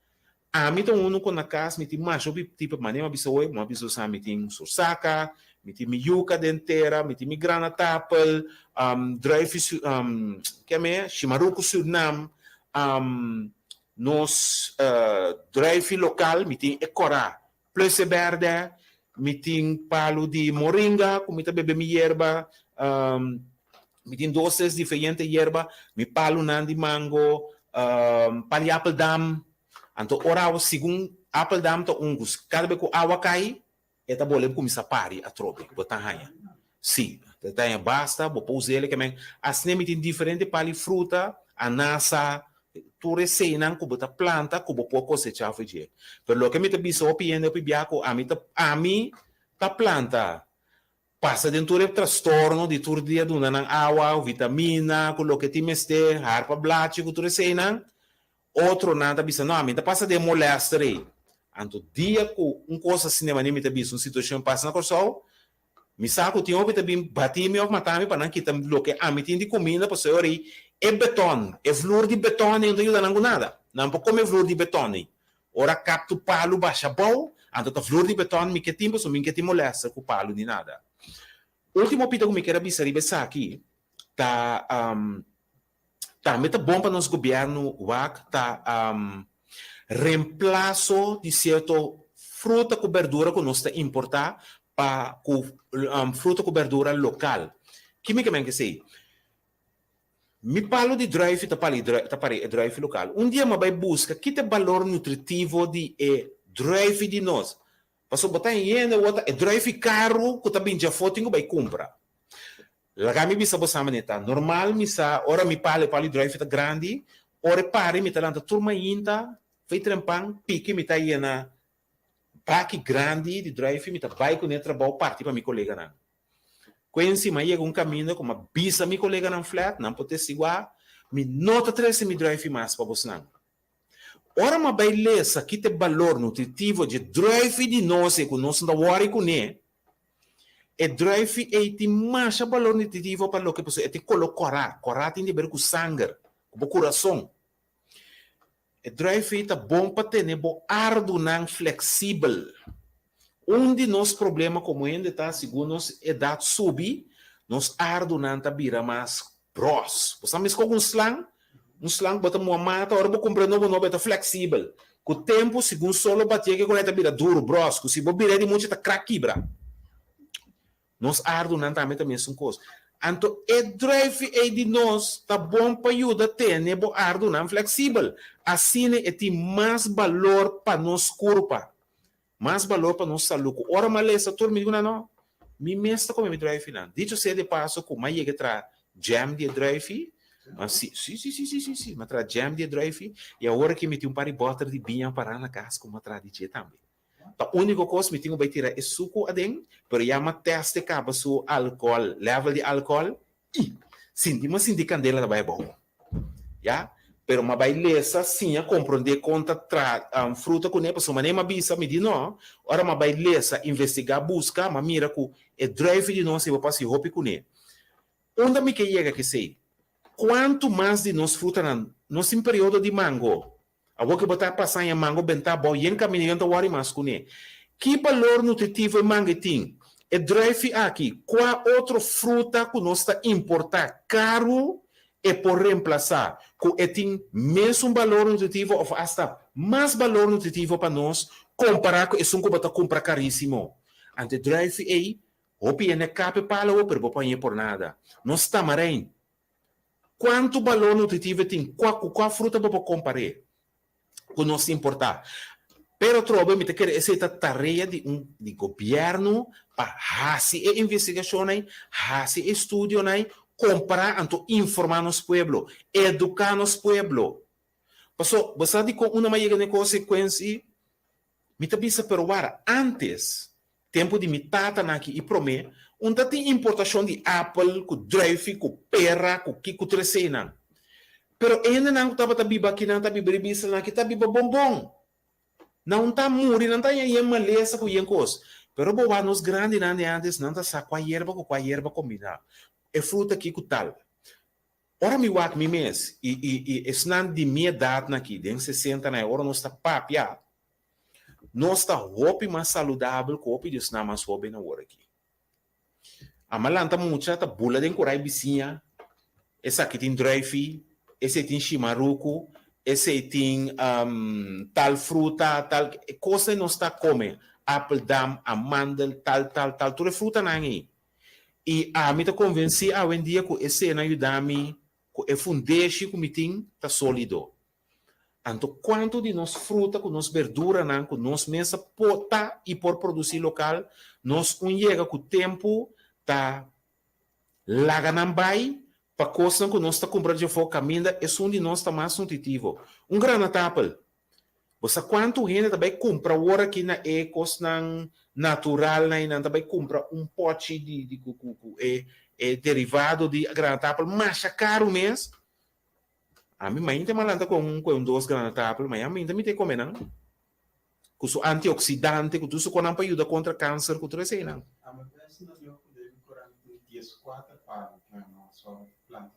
A mim tem com na casa, me tem mais tipo maneira uma pessoa sabe me tem sosaca, me tem yuca dentera, me tem grana tapel, drive que é chimaruco Surinam, nos drive local, me tem ecora, plus verde, me tem palo de moringa, como me bebe mi yerba, me tem doces diferentes yerba, me palo nan de mango, pali apple dam anto ora o segundo apple dam to ungus cada vez que a água cai eta bolem começa a pari a trobe botar raia sim tá basta vou pôr ele que men assim tem diferente pali fruta anasa tu receinan que bota planta que vou pôr cosecha fazer pero lo que me te biso piende pibiaco a mim tá planta passa dentro do transtorno de todo dia duna ng awa, vitamina, kulo que timeste, harpa blachi, kuture seinan, outro nada bisa não, minta passa de molestre. Anto dia ko coisa cinema nem mita bisa situação passa na corso, mi saco tinha obita bim batimi of matami para não kita lo que a mitin de comida para senhori é beton, é flor de beton não tem nada, não pode comer flor de beton. Ora capto palo baixa bom, anto ta flor de beton mi que timpo so mi que molesta com palo de nada. Último pita que me quero avisar aqui, tá meta bom para nosso governo, tá reemplaço de certo fruta com verdura que nós está importar para fruta com verdura local. Que me que sei? Me falo de drive tapari drive local. Dia me vai busca que tem valor nutritivo de drive de nós. Passou botar em ena outra drive caro que também já foto vai comprar. Lá me bisa bosa maneta. Normal me sa ora me pali drive tá grande, ora pare me talanta turma inta, vai trampang pique me tá ena pack grande de drive me tá vai com trabalho parte para mi colega não. Quando me chega caminho com uma bisa mi colega não flat, não pode ser igual, me nota 13 mi drive mais para você não. Ora uma beleza que tem valor nutritivo de drive de nós que nós não worry com ele. E drive tem mais valor nutritivo para o que você tem colocar, tem de ver com sangue, com o coração. E drive tá bom para ter nebo ardo não flexível. De nós problema como ainda está segundo nos idade subir, nos ardo não tá vira mais gross. Você me escolhe um slang bota uma mata, ora vou comprar novo tá flexível. Com o tempo, segundo solo batia que quando tá vira duro, brosco, se vou virar de muito tá crack quebra. Nos ardo não também mesma coisa. Então, o drive de nós tá bom para ajudar a ter nebo ardo não flexível. Assim é tem mais valor para nos corpo. Mais valor para nossa saúde. Ora, mas essa turma me diz, não, me mesta como me drive não. Dito ser de passo, como aí que tra jam de drive, mas sim, mas tra jam de drive, e a hora que me tem par de butter de binha para na casa, como tra de dia também. A única coisa que me tenho que tirar é suco adem, pero já me teste capa su álcool, level de álcool, e sinti candela da vai bom. Já? Pero uma bailesa sim a compreender conta fruta com nepa, soma nem uma bisa me diz não, ora uma bailesa investigar busca, mas mira que é drive de nós se vai passar roupa com ele. Onde me que chega que sei? Quanto mais de nós fruta nós em período de mango, a boca botar passar em mango bentar bom, e em caminho então wari mais com ele. Que valor nutritivo é mango tem? É drive aqui. Qual outra fruta que nós está importar caro e por reemplaçar, que tem mesmo valor nutritivo ou hasta mais valor nutritivo para nós, comparar com isso que você compra caríssimo. Ante drive aí, o PN cape para o pero por nada. Nós estamos aí. Quanto valor nutritivo tem? Qual fruta você comparar? Que nós importar. Pero trovo me quer essa tarefa de governo para fazer investigação aí, fazer estudo aí, comprar, então informar nos pueblo, educar nos pueblo. Passou, você diz com uma maior consequência, me tabisa peruara antes, tempo de mitata naqui e promê, tem importação de apple, com drive, com pera, com kiko trecena. Pero ainda não estava tabiba aqui, não tabiba ribisa naqui, tabiba bombom. Não está muri, não está aí maleza com coisa. Pero boba nos grandes antes, não está sa com a erva combinada. É fruta aqui com tal. Ora me wak me mês e esnan de minha idade aqui, de 60 na hora nós está papia. Nós está roupa mais saudável que roupa de esnan mais roupa na hora aqui. A malanta muita tá bula de corai bicinha. Essa aqui tem drive, esse tem chimaruco, esse tem tal fruta, tal coisa não está comendo. Apple dam, amandel, tal, tudo é fruta não aí. E a mim tá convenci a um dia que esse não ajuda-me, que o fundeixo que me tem tá sólido. Então, quanto de nós fruta, com nós verdura, não, com nós mesa pota e por produzir local, nós chega com o tempo tá laga não vai para coisa que nós tá comprando de fora caminho, é onde nós tá mais nutritivo. Granate apple. Você quanto gente também compra agora aqui na ecos não natural na também compra pote de derivado de granate apple, mas é caro mesmo. A mim ainda malanda com dois granate apple, mas a mim ainda me tem que comer não. Com o antioxidante, com tudo isso que não ajuda contra câncer, com tudo isso não. A minha peça não deu poder curar dias 4 para que não só planta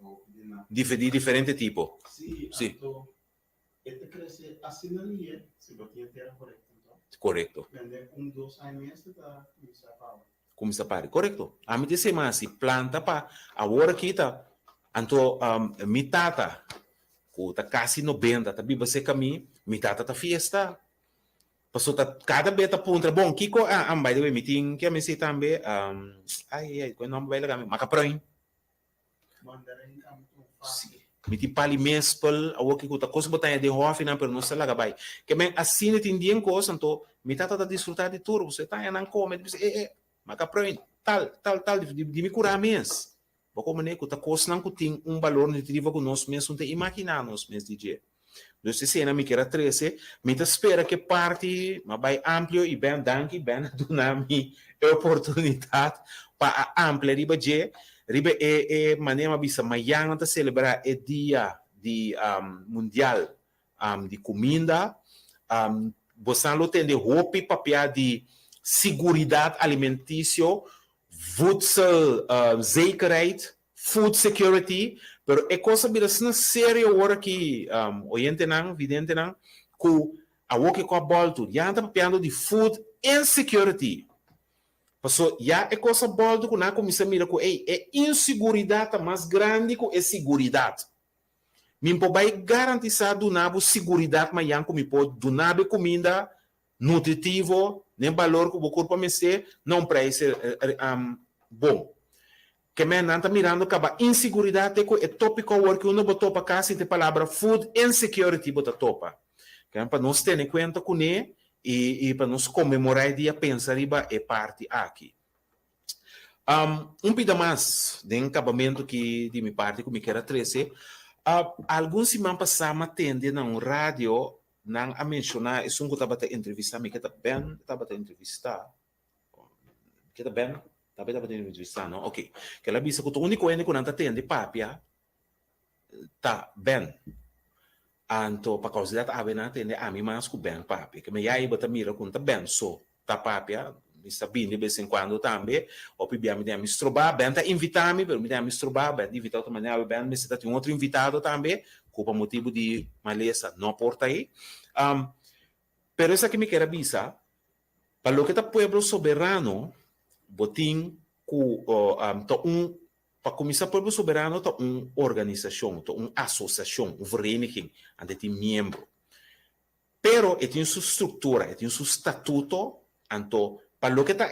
de diferente tipo. Sim. Então, este cresce assim na linha, se você tem correto então. Correto. Vende 2 anos está começa a parar. Correto. A mim disse mais planta para agora aqui tá, então mitata, que tá quase 90, tá biba se caminho, mitata tá fiesta. Passou cada beta punta. Bom, Kiko, by the way, meeting que me sei também, qual nome vai lá, Macaproin. Mandarim é muito fácil. Miti pali mespel, a woki kuta kos botanya de hofi na pero no sa laga bay. Que men assim entendien ko santo, mi tata disfrutar de turbo, você tá nang come, Macaproin, tal, de me curar mes. Bako mané kuta kos nang kuting valor nutritivo com nós mesmos, te imaginar nós mesmos DJ. Dus se cena mi kera 13, mi te spera que parte, ma vai amplo e bem danki, bem donami oportunidade para amplia riba je, riba maneira bisa mayang ta celebrar o dia de mundial de comida, você não tem de roupa papel de seguridade alimentícia, voedsel zekerheid, food security, pero é coisa bira na sério agora que oyente não, vidente não, que a woke com a bolto, já está papiando de food insecurity. Passou, já é coisa bolto que na comissão mira que é inseguridade mais grande que é seguridade. Mimpo vai garantizar do nabo seguridade, mas já como pode do nabo comida nutritivo, nem valor que o corpo me ser, não preço bom. Que me não está mirando que a inseguridade é tópico que uno botou para casa e a palavra food insecurity bota topa. Que para nós ter em conta com ele e para nós comemorar o dia pensar riba é parte aqui. Pida mais de acabamento que de minha parte como quero trazer. Alguns semanas passadas atende na rádio não a mencionar isso que estava a entrevistar me que estava a entrevistar que está bem estava a entrevistar não ok que ela disse que o único que não atende papia tá bem anto para causa da ave não atende a mim mais que bem papia que me ia bota mira com tá bem só tá papia está bem de vez em quando também ou pibia me dá mistrobar bem tá invitar-me pero me dá mistrobar bem invitar outra maneira bem me está tem outro invitado também por motivo de maleza não porta aí pero essa que me quer avisar para lo que tá pueblo soberano botin para começar pueblo soberano tá organização tá associação vereniging onde tem membro pero tem sua estrutura tem seu estatuto então para lo que tá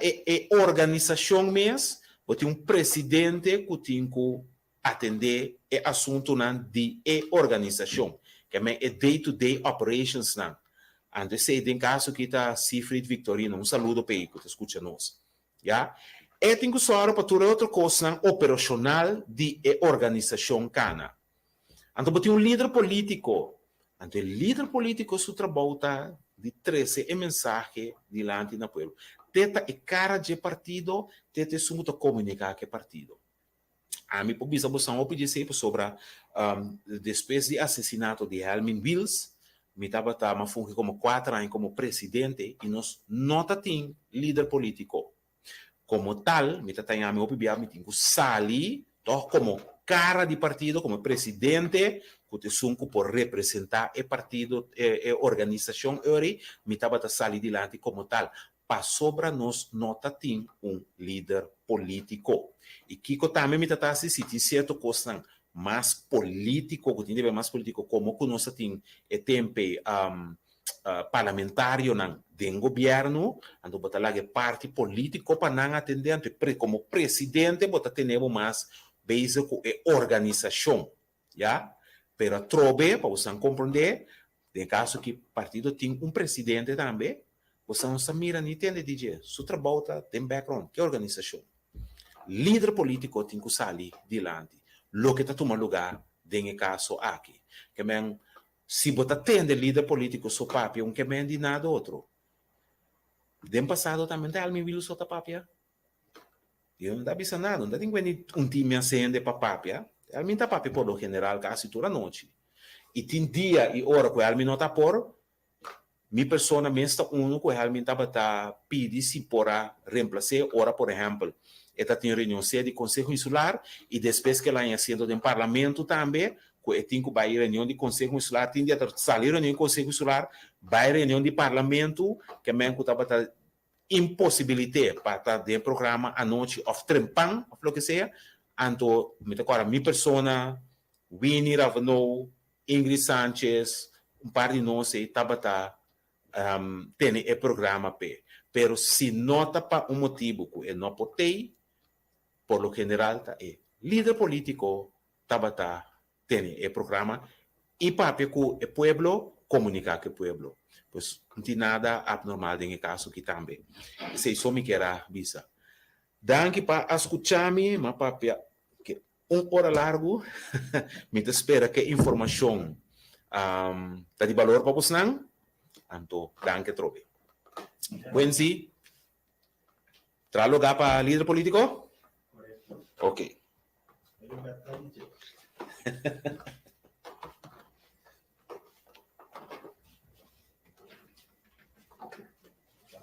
organização mesmo botin presidente que tem que atender o assunto de organização que é day-to-day operations não antes sei tem caso que está Siegfried Victorino saludo para ele que escuta nós já tem que só para tudo outra coisa operacional de organização cana então botin líder político então líder político seu trabalho tá de 13 mensagem diante na povo teta cara de partido teta sumuto comunicar que partido a mim por bisa você não pode ser sobre depois de assassinato de Helmin Wills me estava como 4 anos como presidente e nós não tem líder político como tal me está a minha opinião me tenho sali como cara de partido como presidente que te sunco por representar o partido organização me estava a sair dilante como tal para sobra nós não tem líder político e Kiko também me está assistindo certo coisa mais político que tem mais político como que nós tem tempo parlamentário não de governo ando botar lá que parte político para não atender como presidente botar temos mais base com organização já pero trobe para você compreender de caso que partido tem presidente também você não se mira nem entende DJ seu trabalho tem background que organização líder político tem que sair dilante lo que está tomando lugar nesse caso aqui que men se você tem líder político seu papel que men de nada outro dem passado também tem alguém viu sua papel eu não dá bisa nada não tem time assim de papel alguém tá papel por lo general quase toda noite e tem dia e hora que alguém não está por minha pessoa mesmo que alguém tá pedir se porá reemplaçar hora por exemplo esta tem reunião de Conselho Insular e depois que ela ia sendo do parlamento também, que tem que vai reunião de Conselho Insular, tem de sair reunião de Conselho Insular, vai reunião de parlamento, que mesmo que estava impossibilité para estar dentro do programa à noite, of trempang, of lo que seja, então, agora, minha pessoa, Winnie Ravano, Ingrid Sanchez, par de nós, estava tem o programa P. Pero se nota para um motivo que não pode, por lo general, é líder político tabata tem o programa e para que o pueblo comunicar com o pueblo. Pues não tem nada abnormal em caso que também. Se isso me quer visa. Danke para escutar-me, mas para que hora largo, me espera que informação tá de valor para você não? Então, danke trobe. Wensi, traz lugar para líder político? Correcto. Ok. Pero bastante.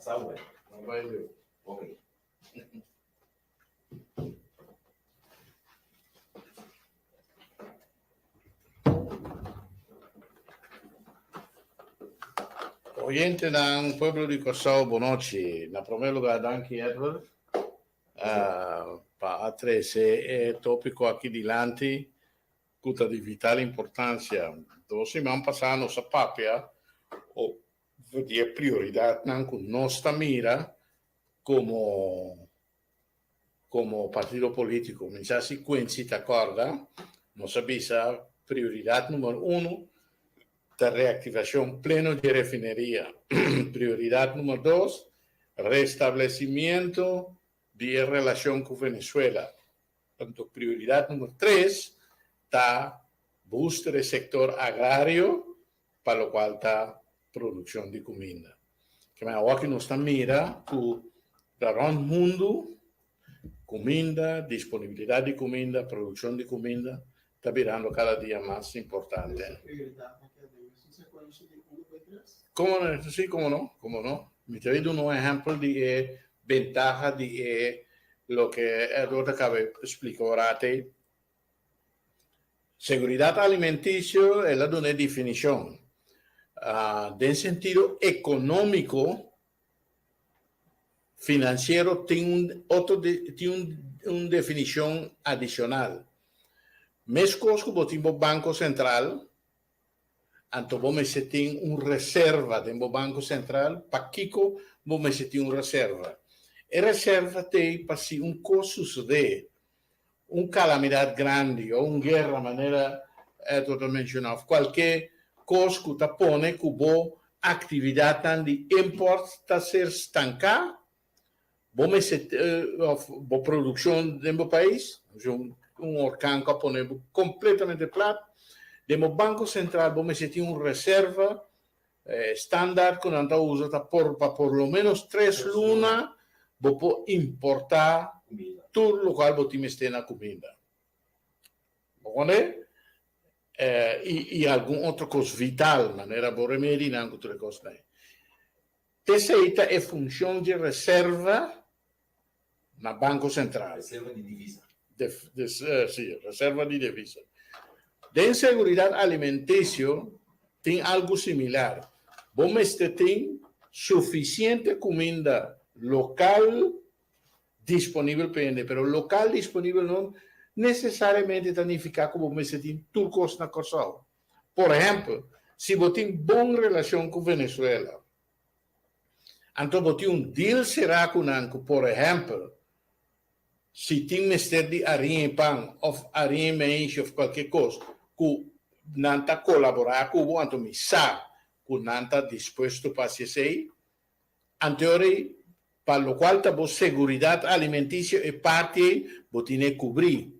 Saúde. Ok. Oyente ng pueblo de Cosao, Bonochi, na primeiro lugar, danke Edward, para trazer tópico aqui dilante, cuta de vital importância. Então, semana passada, nossa papia, o de prioridade não com nossa mira como partido político. Mas a sequência, te acorda, nossa visa prioridade número 1, da reactivação plena de refineria. Prioridade número 2, restablecimento de relação com Venezuela. Tanto prioridade número 3, está busca do setor agrário, para o qual está produção de comida. Que aqui nós estamos mira para o mundo, comida, disponibilidade de comida, produção de comida, está virando cada dia mais importante. Como não? Sim, como não? Me te doy un ejemplo de ventaja de lo que Eduardo acaba de explicar ahora. Seguridad alimenticia es la de una definición. De sentido económico, financiero, tiene una definición adicional. Mescos como tipo Banco Central, anto vamos ter uma reserva dentro do Banco Central, para Kiko vamos ter uma reserva. E reserva tem para se coisa suceder, uma calamidade grande ou uma guerra, maneira totalmente mencionada, qualquer coisa que está pone que boa atividade de import está ser estancada, vamos ter boa produção dentro do país, orcão que pone completamente plato. Demo Banco Central, vamos ter uma reserva estándar que não usa por lo menos 3 lunas, vou importar tudo o qual você tem na comida. E algum outro coisa vital, maneira de remédio, não outra coisa. Essa é a função de reserva na Banco Central. Reserva de divisa. Sim, reserva de divisa. De seguridade alimentícia tem algo similar. Vamos ter suficiente comida local disponível para ele, mas local disponível não necessariamente significa que vamos ter turcos na Kosovo. Por exemplo, se você tem boa relação com Venezuela, então você tem deal será com por exemplo, se tem mister de arinha e pão, ou arinha e maíz, ou qualquer coisa, que não está colaborar com o então me sabe que não está disposto para ser anterior para o qual a segurança alimentícia é parte que tem que cobrir.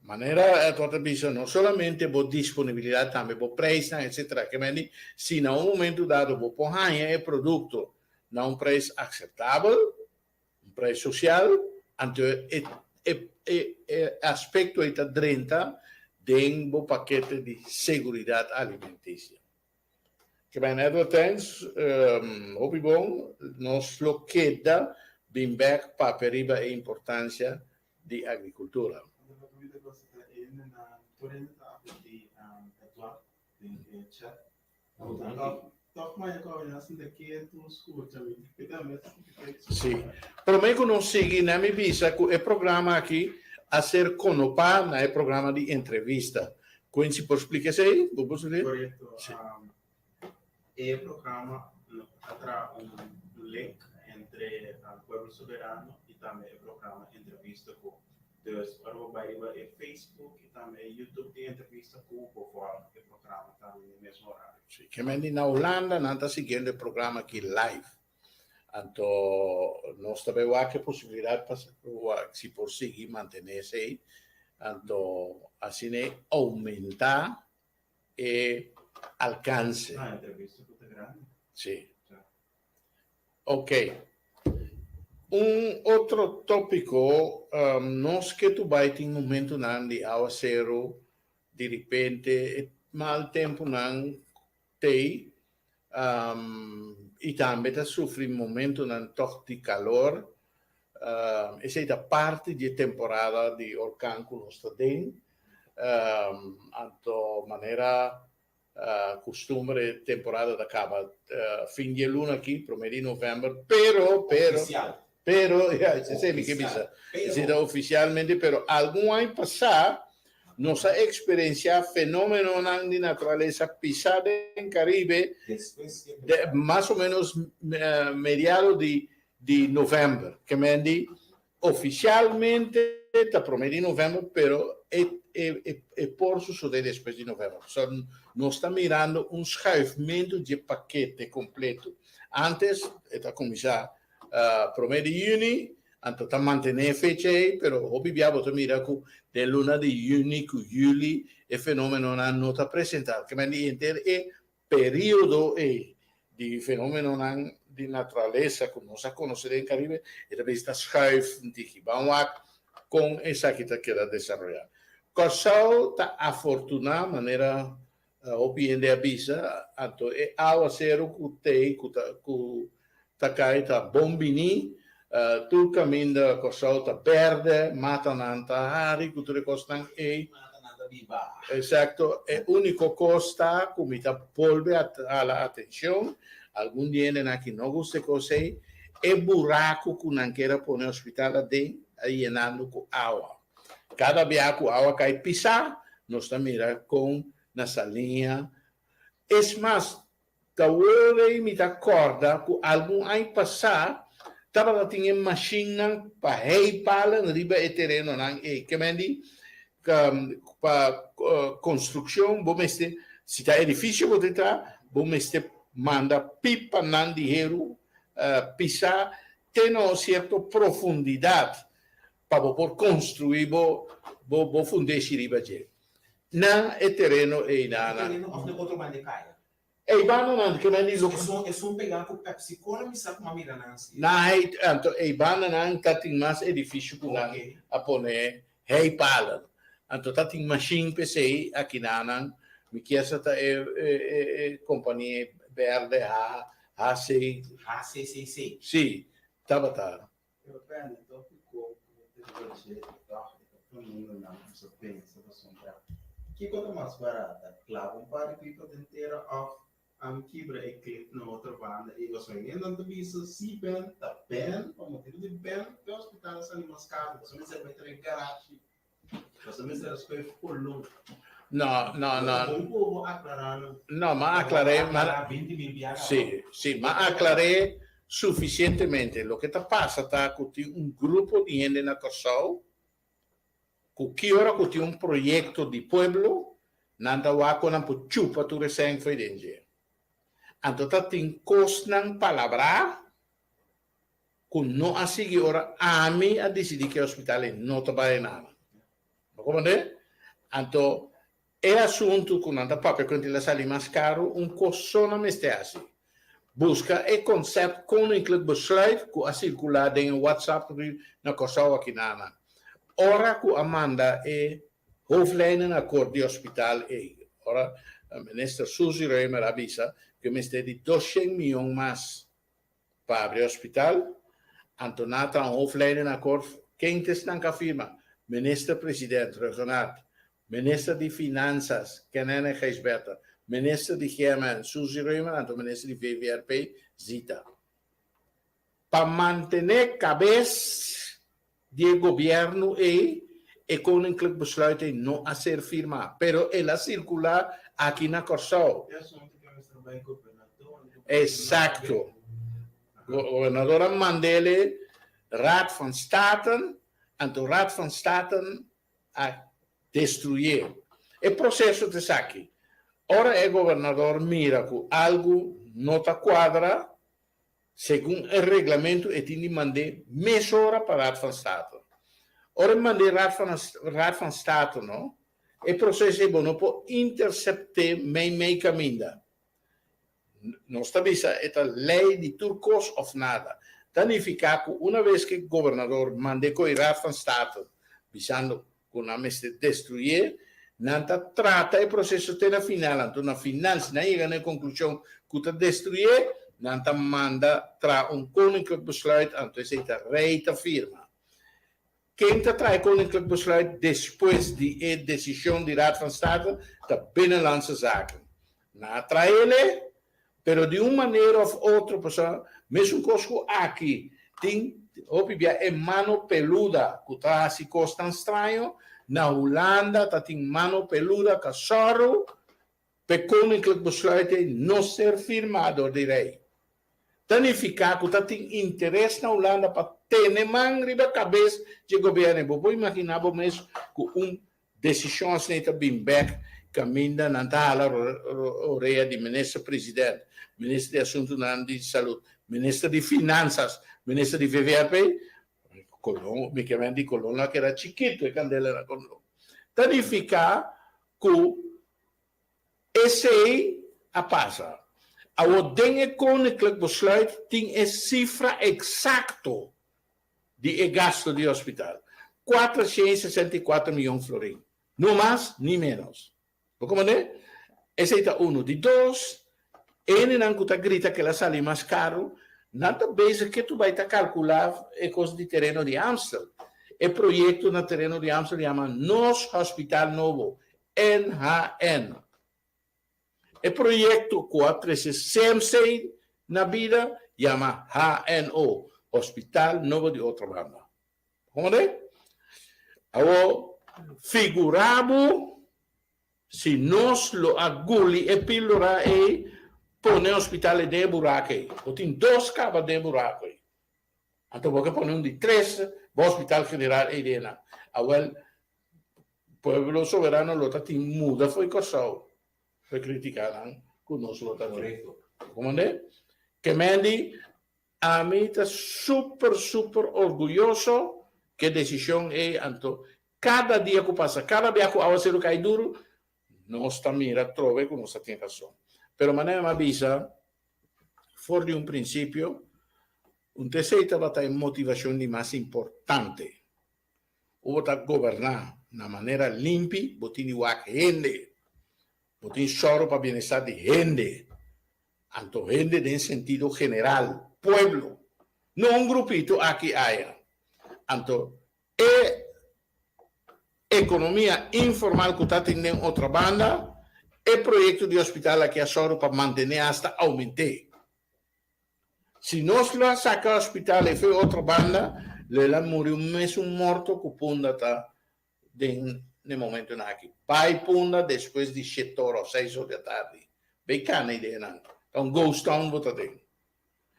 Maneira toda vista não somente a disponibilidade também a preço etc. Que mas se em um momento dado o porranha é produto não preço aceitável, preço social, então aspecto está dentro do paquete de segurança alimentícia. Que bem, tens, bom, nos lo queda bem back para periba a importância de agricultura. Sim, pero me consigo na minha visa que o programa aqui a ser conopar na programa de entrevista. Quindi si può spiegare? Correcto. Sí. el programa trae un link entre el pueblo soberano y también el programa entrevista con. Dus waarbij we in Facebook y también YouTube die entrevista con por el programa también en el mismo horario. Sì, che mendi in Olanda, nanta seguendo il programma qui live. Anto non sapevo anche possibilità si può seguire, mantenersi, anto así ne aumenta e alcance. Ah, entrevista con te grande. Sì. Cioè. Ok. Un altro tópico, non è che tu vai in un momento di aguacero, di repente, ma al tempo non te, e también te soffri un momento di calor, e sei da parte di temporada di orcan con nostro den, anto manera costumbre temporada da acaba fin di luna aquí, promedio novembre, pero, ya, se me que pisa, oficialmente, pero algún año pasado, nos ha experienciado fenómenos de naturaleza pisada en Caribe, más o menos mediados de noviembre, que me di oficialmente da promedio de noviembre, pero por suceder después de noviembre. So, nos está mirando un schuifamiento de paquete completo. Antes, está comenzando promedio de junio, anto ta mantenere fecha, però abbiamo to mira cu de luna di junio cu juli e fenomeno non nota presentato che mandi inter e periodo di fenomeno di naturaleza come non sa conoscere in Caribe e da vista schuif di banwak con esa que te queda desarrollar. Cosa ta afortunada manera obiende avisa anto e agua cero cu te cu takai ta bombini tu cammina cosa verde matananta hari culture costan e exacto e unico costa come ta polve alla attenzione algún día en aquí no guste cose e buraco con anchera pone ospitale de llenando con agua cada via con agua cae pisar nos está mira con una salinha es más da vuole mi da corda con algún año pasar tava tinha machine para reipala no riba e terreno nan e que mendi para construção bom este se tá edifício por detrás bom este manda pipa nan dinheiro pisar tem uma certa profundidade para por construir bo fundar riba je na e terreno e nana of de outro bande caia. e banana que mendi É um pegar com Pepsi Cola me sabe uma mira nancy. na anto e banana tating mas edifício com a poner hey pala anto tating machine PC aqui nanan me chiesa ta companhia verde HCCC. sì tabata Eu penso, então ficou todo mundo não só pensa que coisa mais barata, claro, para pipa inteira of quebra e clip na outra banda e você vem dando visa se bem tá bem o motivo de bem que o hospital está ali mais caro você me serve ter garagem você me serve para ficou longe no um pouco aclarando no ma aclaré ma sì ma aclaré suficientemente lo che ta passa ta con un gruppo di gente na Kosovo con chi ora con un progetto di pueblo nanda wa con un chupa tu resen foi denje anto tatin cosnan palabra con no así ora ami a decidir che ospitale non trabalha nada ma come anto è assunto con anda proprio con la sali mais caro un cossona mestiasi busca e concept koninklijk besluit ku a circular in WhatsApp na Kosovo aqui nana ora ku Amanda e hoofdlijnen akkoord di hospitaal e ora minister Suzy Reumer avisa que me esté de 200 miljoen más para abrir hospital Antonata een hoofdlijnen akkoord quem testan ka firma minister president Regenat minister de Finanças Kenene Geisberta minister de GMN Suzy Reumer en minister de VVRP Zita para mantener cabeça de gobierno e koninklijk besluiten no hacer firma pero ela circular aqui na Kosovo é assunto que nós trabalhamos com o governador Exacto. Gobernador Mandela, Raad van Staten, en de Raad van Staten a destruir. El proceso de saque. Ahora el gobernador mira que algo no te cuadra, según el reglamento, y tiene que mandar mesura para Raad van Staten. Ahora mandé Raad van Staten, ¿no? El proceso es bueno por interceptar mijn caminda. No está vista esta ley de turcos of nada. Significa que una vez que el gobernador mande con el Raad van Staten, visando con la destruir, nanta trata el proceso até la final. Entonces, na final, si no llega a la conclusión que te destruye, nanta manda tra un koninklijk besluit, entonces esta rey te firma. Quem te trae koninklijk besluit después de la decisión de Raad van Staten? De Binnenlandse Zaken. Na traele, pero de una manera u otra, persona, mesmo conosco aqui, tem, en mano peluda, que está assim, costa estranho, na Holanda, tem mano peluda, que só, per koninklijk besluit não ser firmado de rei. Significa que tem interesse na Holanda para ter man riba cabeça de governo. Vou imaginar mesmo que decisão assim está bem back, caminha na tala orelha de ministro-presidente, ministro de Assuntos de Saúde, ministro de Finanças, ministro de VVAP, me chamam de Colonna, que era chiquito, e Candela era Colonna. Significa que esse aí a passa. Ao dengue koninklijk besluit tem a cifra exacto de gasto de hospital. 464 milhões florins. No mais, ni menos. Como é? Esse é um. De dois, ele não grita que ela sale mais caro, nada base que tu vai calcular a coisa de terreno de Amstel. O projeto no terreno de Amstel chama Nos Hospital Novo, NHN. O projeto que se sempre na vida chama HNO, Hospital Novo de outra banda. Como é? Agora, figuramos, se nós lo aguli e pílula e põe hospital de buraco aí. Ou tem 2 cabas de buraco aí. Então, vou pôr de 3, o hospital general aí dentro. Agora, o povo soberano lo tem muda, foi coçado. Foi criticado, conosco lo tem. Como é? Que Mandy, a mim está super orgulhoso que a decisão é, então, cada dia que passa, cada vez que a ser cai duro, nós também trove que nós temos razão. Pero maneira me avisa, fora de princípio, terceira vai ter motivação de mais importante. Ou vai governar na maneira limpa, botin o gente, botin choro para bem-estar de gente. Então, gente em sentido geral, pueblo, não grupito aqui haya. Então, economia informal que está tendo outra banda, e projeto de hospital aqui a só para manter hasta aumentar. Se nós lá saca o hospital e foi outra banda, ela morreu mesmo morto que punda está no momento aqui. Pai punda depois de 7 horas, 6 horas da tarde. Bem cana ideia não. Então, ghost town bota dentro.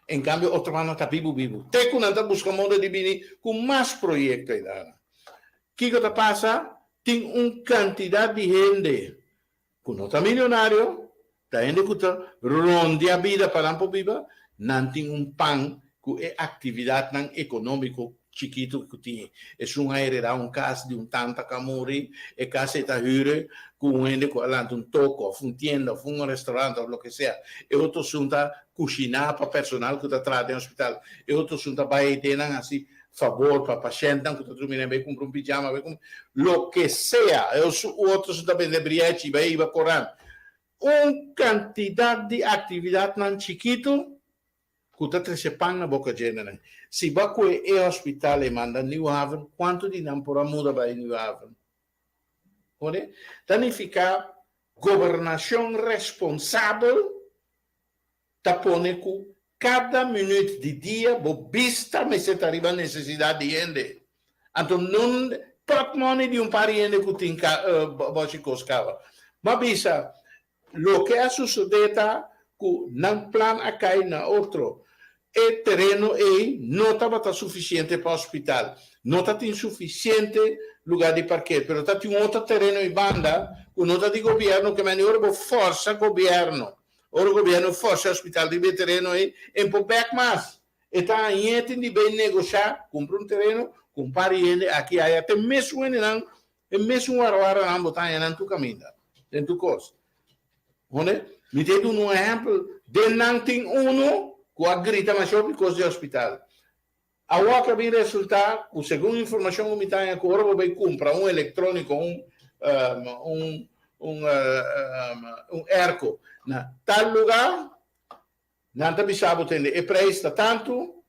Em cambio, outra banda está vivo. Tem que andar buscando modo de vir com mais projetos aí. O que está passando? Tem quantidade de gente que não está milionário, está gente que está ronde a vida para não viver, não tem pan que é atividade não econômica chiquito que tem. É uma heredar caso de tanta que morre, é casa está hyre, com gente que lá toco, tienda, restaurante, ou o que seja. É outro assunto cozinhar para personal que está trazendo no hospital. É outro assunto vai ter assim, favor para paciente que está dormindo bem com pijama, bem lo que sea. É o outro assunto de briete, vai correndo. Quantidade de atividade não chiquito, que está trazendo na boca cheia. Se vai com o hospital e manda New Haven, quanto de não por muda vai New Haven? Significa governação responsável, tapone que cada minuto de dia, vista, mas se arriva a necessidade de gente. Então, não pode money de par de gente que tem boche coscava. Mas, bisa, lo que ha sucedido que não plan acá na outro. E terreno não estava suficiente para o hospital. Não tem suficiente lugar de parqueio, mas tem outro terreno em banda, que não está de governo, que melhor força governo. Ora o governo força o hospital de terreno em Popec mais. E está aí, tem de bem negociar, compra terreno, comprar ele, aqui aí, até mesmo ele não, e mesmo o Aroara não botar ele na tua caminho, em tua coisa. Onde? Me dei um exemplo, de não tem que a grita mais sobre coisa de hospital. A outra vem resultar, segundo a informação que me tem, que agora vai comprar eletrônico, ERCO, na tal lugar, não está sabe entender, e presta tanto,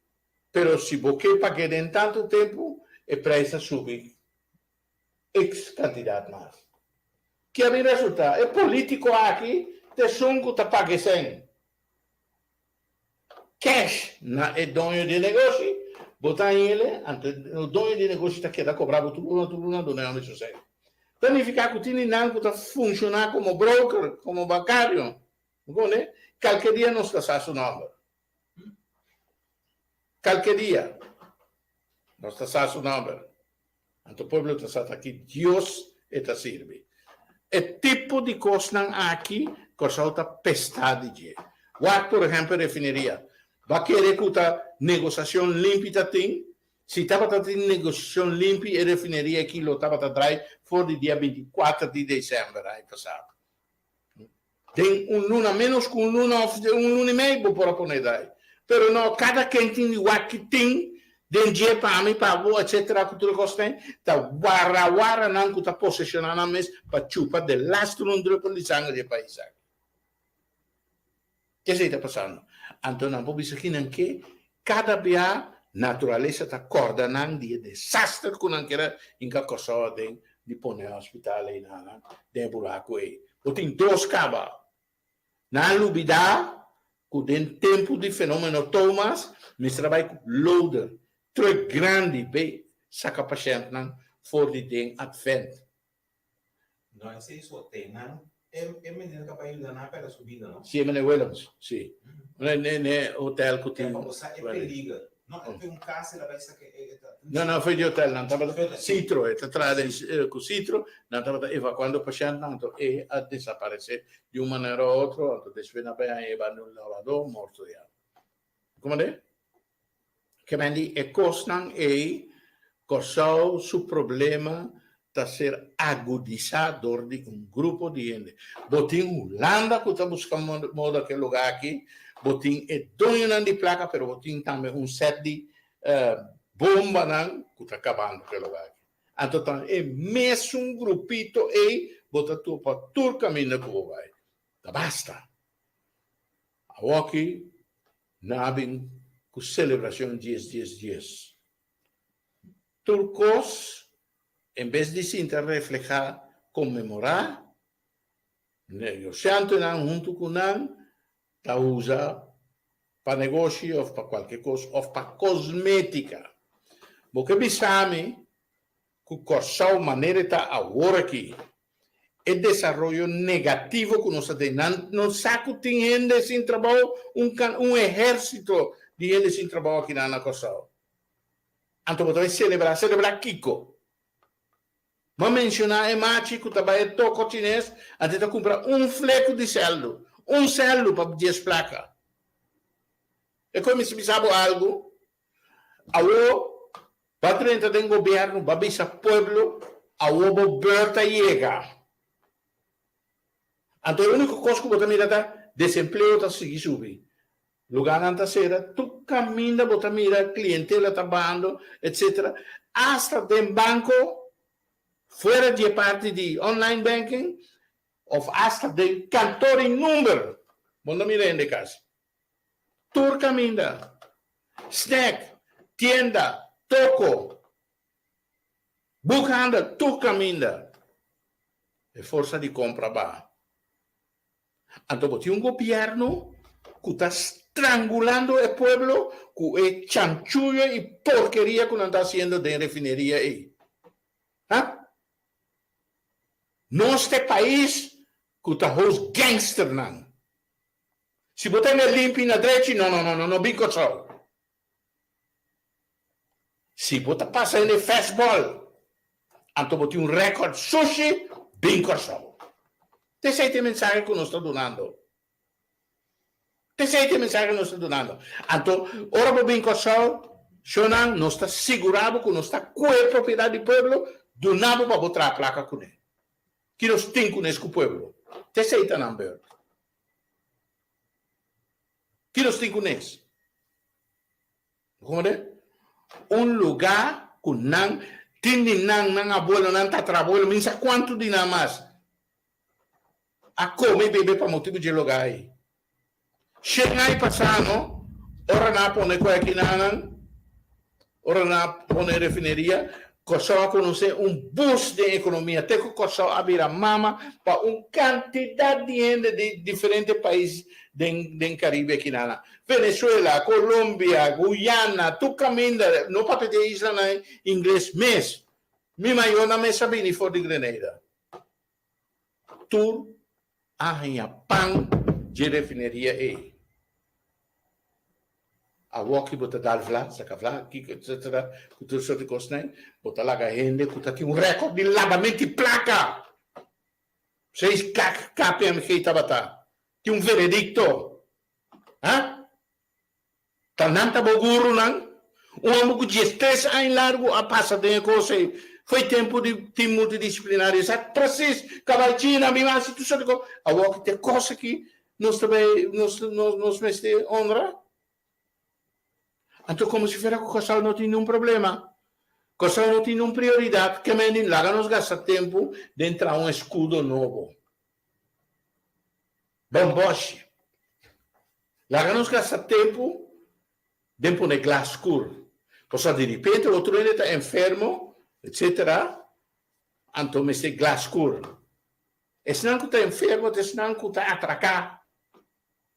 pero se você paga em tanto tempo, e presta subir X quantidade mais. Que vem resultar? É político aqui, te songo te paga 100. Cash é dono de negócio, botar ele, o dono de negócio está querendo cobrar tudo, não é o mesmo certo. Planificar que o time não está funcionar como broker, como bancário, né? Qualquer dia não está a seu nome. Qualquer dia não está a seu nome. Então o povo está aqui, Deus está serve. É tipo de coisa aqui que a está pestada de. Por exemplo, refineria. Vai querer que a negociação limpa tem. Se estava tendo negociação limpa, a refineria aqui estava atrás, foi do dia 24 de dezembro, aí passado. Tem luna menos que luna e meio para poner daí. Pero não, cada quem tem o que tem, de dia para mim, para você, etc., que tudo gosta, tá wara não que está posicionando a mesa para chupar de lastro um dropo de sangue do país. O que está passando? Então, não pode dizer que cada dia natureza está coordenando de desastre que não quer em que coisa de poner hospital e nada, de buraco aí. Tem dois cabas. Não olvidar que tem tempo de fenômeno Thomas, mas trabalha com loader, truck grande, bem, saca paciente fora de den advent. Não é isso, tem, não. É menino capaz de dar para a subida, não? Sim, mas Williams, sim. Não é hotel que tem. É periga. Não, é caso, ela vai sacar. Não, foi de hotel, não estava Citro, está atrás com Citro, não estava evacuando o paciente, não, e a desaparecer de uma maneira ou outra, então desvia bem aí, vai no lavador, morto já. Como é? Que me é coisa e causou seu problema a ser agudizador de grupo de gente. Botim Holanda, que está buscando modo aquele lugar aqui, botim é dono de placa, mas botim também set de bomba que está acabando aquele lugar aqui. Então, é mesmo grupito e bota tu para todo caminho que vai. Tá basta. Aqui, nabing com celebração 10. Turcos, em vez de se reflejar, comemorar, negociando junto com não, tá usa para negócio ou para qualquer coisa, ou para cosmética. Porque me sabe que a maneira está agora aqui é desenvolvimento negativo que nós temos. Não sabe que tem gente sem trabalho, exército de gente sem trabalho aqui na Corsal. Então, vamos celebrar Kiko. Mas mencionar machi que trabalha todo chinês, até comprar fleco de celdo. Celdo para 10 placas. E como se sabe algo, o patrão do governo, babisa pueblo, a goberta chega. Então, a única coisa que você mira é desemprego está seguir subir. Lugar na terceira, tu caminha, você mira, clientela trabalhando, etc. Hasta dentro banco, fora de parte de online banking, ou hasta de cantor em número. Bom, mira em casa. Tur caminha, snack, tienda, toco, bucanda, tu caminha. É força de compra ba. Então, você tem governo que está estrangulando o pueblo, que é chanchullo e porqueria que não está haciendo de refineria aí. ¿Ah? Nosso país que está os gangster não. Se você não limpa na direita, não, bingo só. Se você passa em fastball, então você tem recorde sushi, bingo só. Esse é o mensagem que nós estamos dando. Esse é o mensagem que nós estamos dando. Então, ora para bingo só, nós está segurado que nós está com a propriedade do povo, do nabo para botar a placa com ele. Que nós temos com esse povo. Esse é o number. Que nós temos com esse. Lugar que não tem não abuelo, não está trabalhando, não sabe quanto de nada mais. A comer bebê para motivo de lugar aí. Chega aí passando, ora na pone com aqui na ora na pone refineria, começou conhecer boost de economia, até que começou a abrir a mama para quantidade de gente de diferentes países do Caribe aqui na Venezuela, Colômbia, Guyana, tu caminha, no papel de isla na inglês, mas mi maior na mesa bem for de Grenada. Tu arranha pão de refineria aí. A walk bota dar vla, saca vla, que etc. Que tu só te costei, bota lá a gente que tá tem recorde de lavamento de placa. 6 kpm tabata. Tem veredicto. Hã? Tananta boguro nan. Amo que 3 anos largo a passa de coisa. Foi tempo de time multidisciplinar. Sabe? Preciso, cavalcina, mi mas tu só te a walk te coisa que nós também nos meste honra. Então, como se fosse que o casal não tinha nenhum problema. O casal não tinha nenhuma prioridade. Que menem lá nos gasta tempo de entrar escudo novo. Bomboche. Lá nos gasta tempo de pôr glass escuro. Pois de repente, o outro está enfermo, etc. Então, me está glass escuro. Esse não está enfermo, esse não está atracado.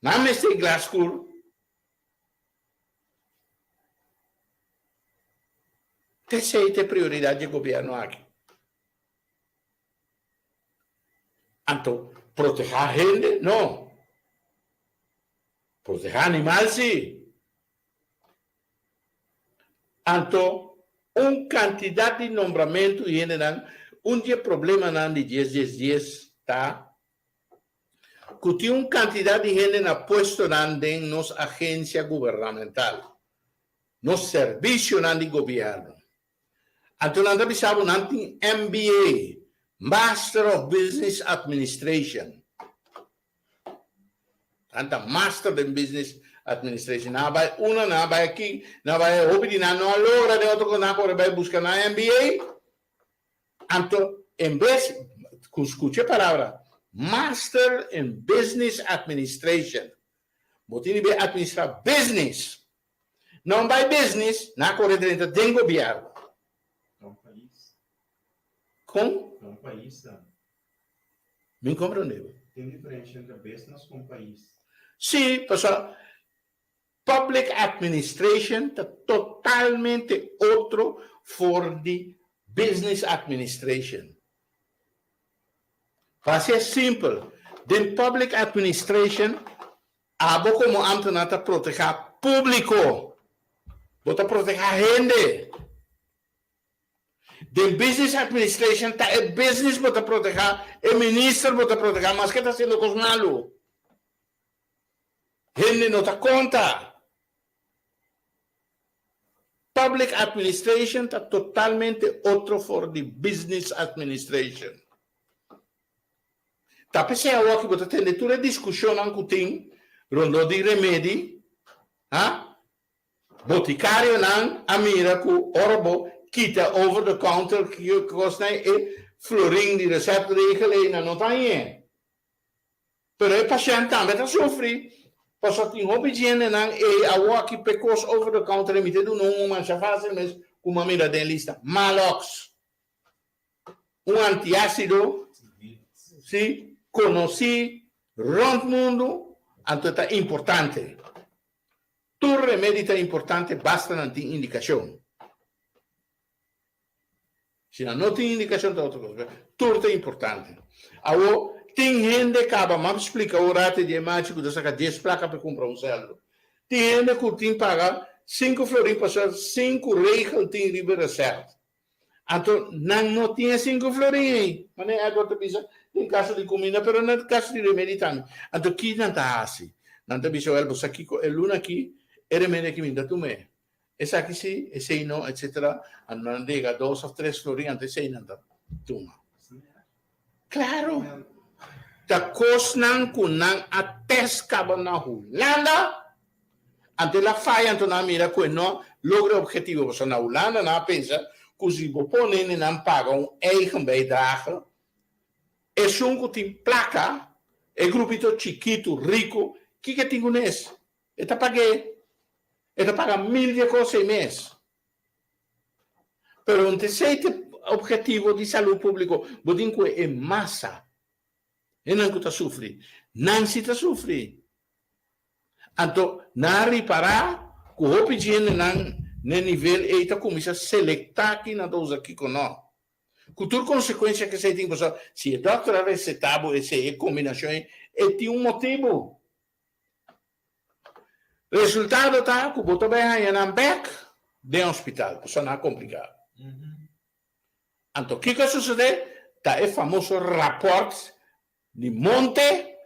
Não me está glass escuro. Essa é a prioridade do governo aqui. Então, proteger a gente? Não. Proteger animais, sim. Então, quantidade de nombramento e dia problema não de 10, tá? Que tem quantidade de gente na posto em nos agência governamental, nos serviço de governo. Então, nós precisamos de MBA, Master of Business Administration. Então, Master of Business Administration. Não vai aqui, não vai opinar, não logra de outro que não vai buscar na MBA. Então, em vez, escute a palavra, Master in Business Administration. Você vai administrar business. Não vai business, na corrente de governo. Com? É um país, tá? Me compreendeu? Tem diferença entre business com país. Sim, pessoal. Public administration é totalmente outro for the business administration. Para ser simples, the public administration, abo como ambtenata proteger público, bota proteger gente. The business administration tá é business bota proteger, é ministro bota proteger, mas que está sendo com malo? Gente não tá conta. Public administration está totalmente outro for the business administration. Tá pensando que você tem toda a discussão que tem, rondo de remédio, boticário não, a mira que orbo kita over the counter que costa e florim de receita de gelena não tá aí. Pero o paciente também tá sofrendo. Passou tem obediência não e a walk pecos over the counter e me te do não mancha fácil mas com uma mira de lista Malox. Antiácido, sim, conheci, rond mundo, então é importante. Tu remédio é importante, basta não ter indicação. Se não tem indicação, tá outra coisa. Tudo é importante. Agora, tem gente que acaba, mas explica o rate de imagem que você 10 placas para comprar um celular. Tem gente que tem que pagar 5 florins para ser 5 regras tem ribeira certo. Então, não tinha 5 florins. Mas é agora bisa em caso de comida, mas no caso de remédio também. Então, aqui não está assim. Não está bisa, você aqui, é luna aqui, é remédio que me dá tu me. Essa aqui sim, esse aí não, etc. Não diga 2 ou 3 florins, antes esse aí não está. Toma. Claro. Da kosnan kunang ates kaban na Holanda. Ante la falha, então na mira que não logra o objetivo. Você na Holanda na pensa que se você põe não paga eigen bijdrage. É um que tem placa, é grupito chiquito, rico, que tem com isso? Está pague. Está paga 1.000 coisas mês. Pero um terceiro objetivo de saúde pública, você tem que é massa. E não está sofrendo. Não se está sofrendo. Então, não reparar que o PGN no nível e está começando a selectar aqui na dose aqui com nós. Com toda consequência que você tem, se o doutor recetava essa combinação, tem motivo. Resultado está que você vai ganhar um back de hospital. Isso não é complicado. Então, o que sucede? Está o famoso rapport de monte,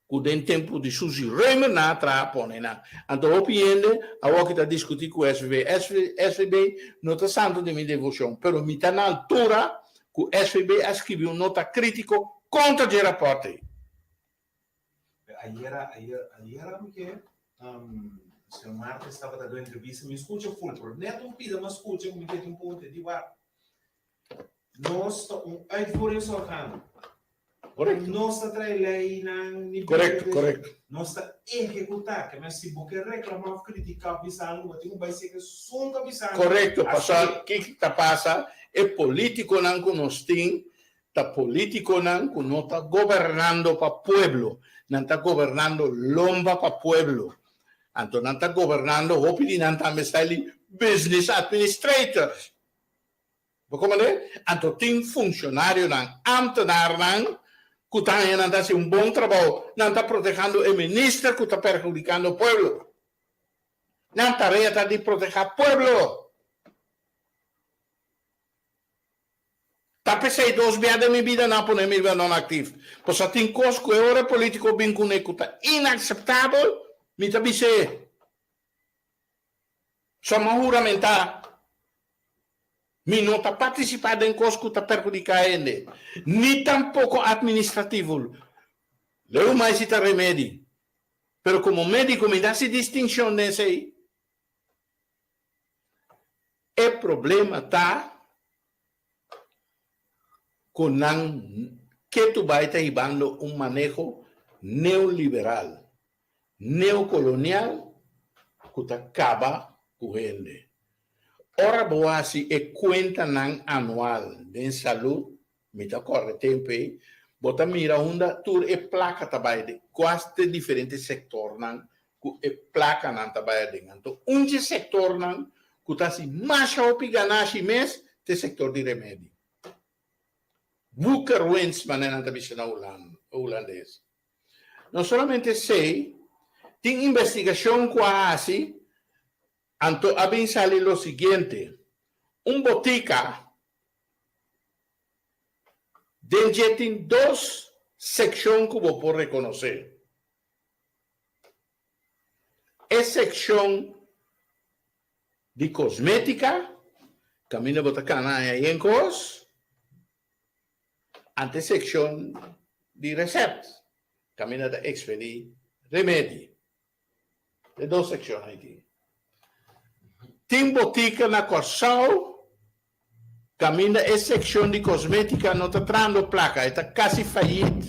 que tem tempo de Suzy Reimer na trapone na. Então, opinião, a hora que está discutindo com o SVB não está sendo de minha devoção, mas me está na altura que o SVB escreveu uma nota crítica contra o rapporto. Ayer porque o senhor Marcos estava dando entrevista, me escuta full, neto pida, mas escuta, me tem ponto de ar. Nós estamos uitvoering organo. Correcto. Nós está traindo Correcto. Nós está executar, que mas se você reclamar, criticar, avisar, tem vai ser que sonda avisar. Correcto, pasal o que está passando é político não que nós tem, tá político não que não está governando para pueblo, não está governando lomba para pueblo. Então não está governando, hopi não está ali business administrators. Como é? Então tem funcionário não, ambtenaar não, que está fazendo um bom trabalho, não está protegendo o ministro que está perjudicando o pueblo. Não tarefa de proteger o pueblo. Está pensando 2 dias de minha vida não pôr minha vida não ativa. Pois tem coisas que agora político bem conectado, inaceitável, me está dizendo. Só me juramentar. Me não está participando em coisas que está perjudicando ele. Nem tampouco administrativo. Leio mais esse remédio. Pero como médico me dá essa distinção nesse aí. O problema está com que tu vai estar llevando um manejo neoliberal, neocolonial, que acaba com ele. Ora, boa, se é conta anual de saúde, me dá corre tempo aí, bota mira onda tur e placa também de quase diferentes setores que e placa não também de então setor que está se mais ao piganashi mês te setor de remédio. Booker Wins maneira também na holandês. Não somente sei, tem investigação quase. Então, a salido o seguinte, botica dentro tem 2 secções que você pode reconhecer. É secção de cosmética, caminho botar canais em cos, ante secção de receitas, caminho da expedir remédio. De 2 secções aí. Tem botica na Corsal, caminha a secção de cosmética, não está trando placa, está quase fallido.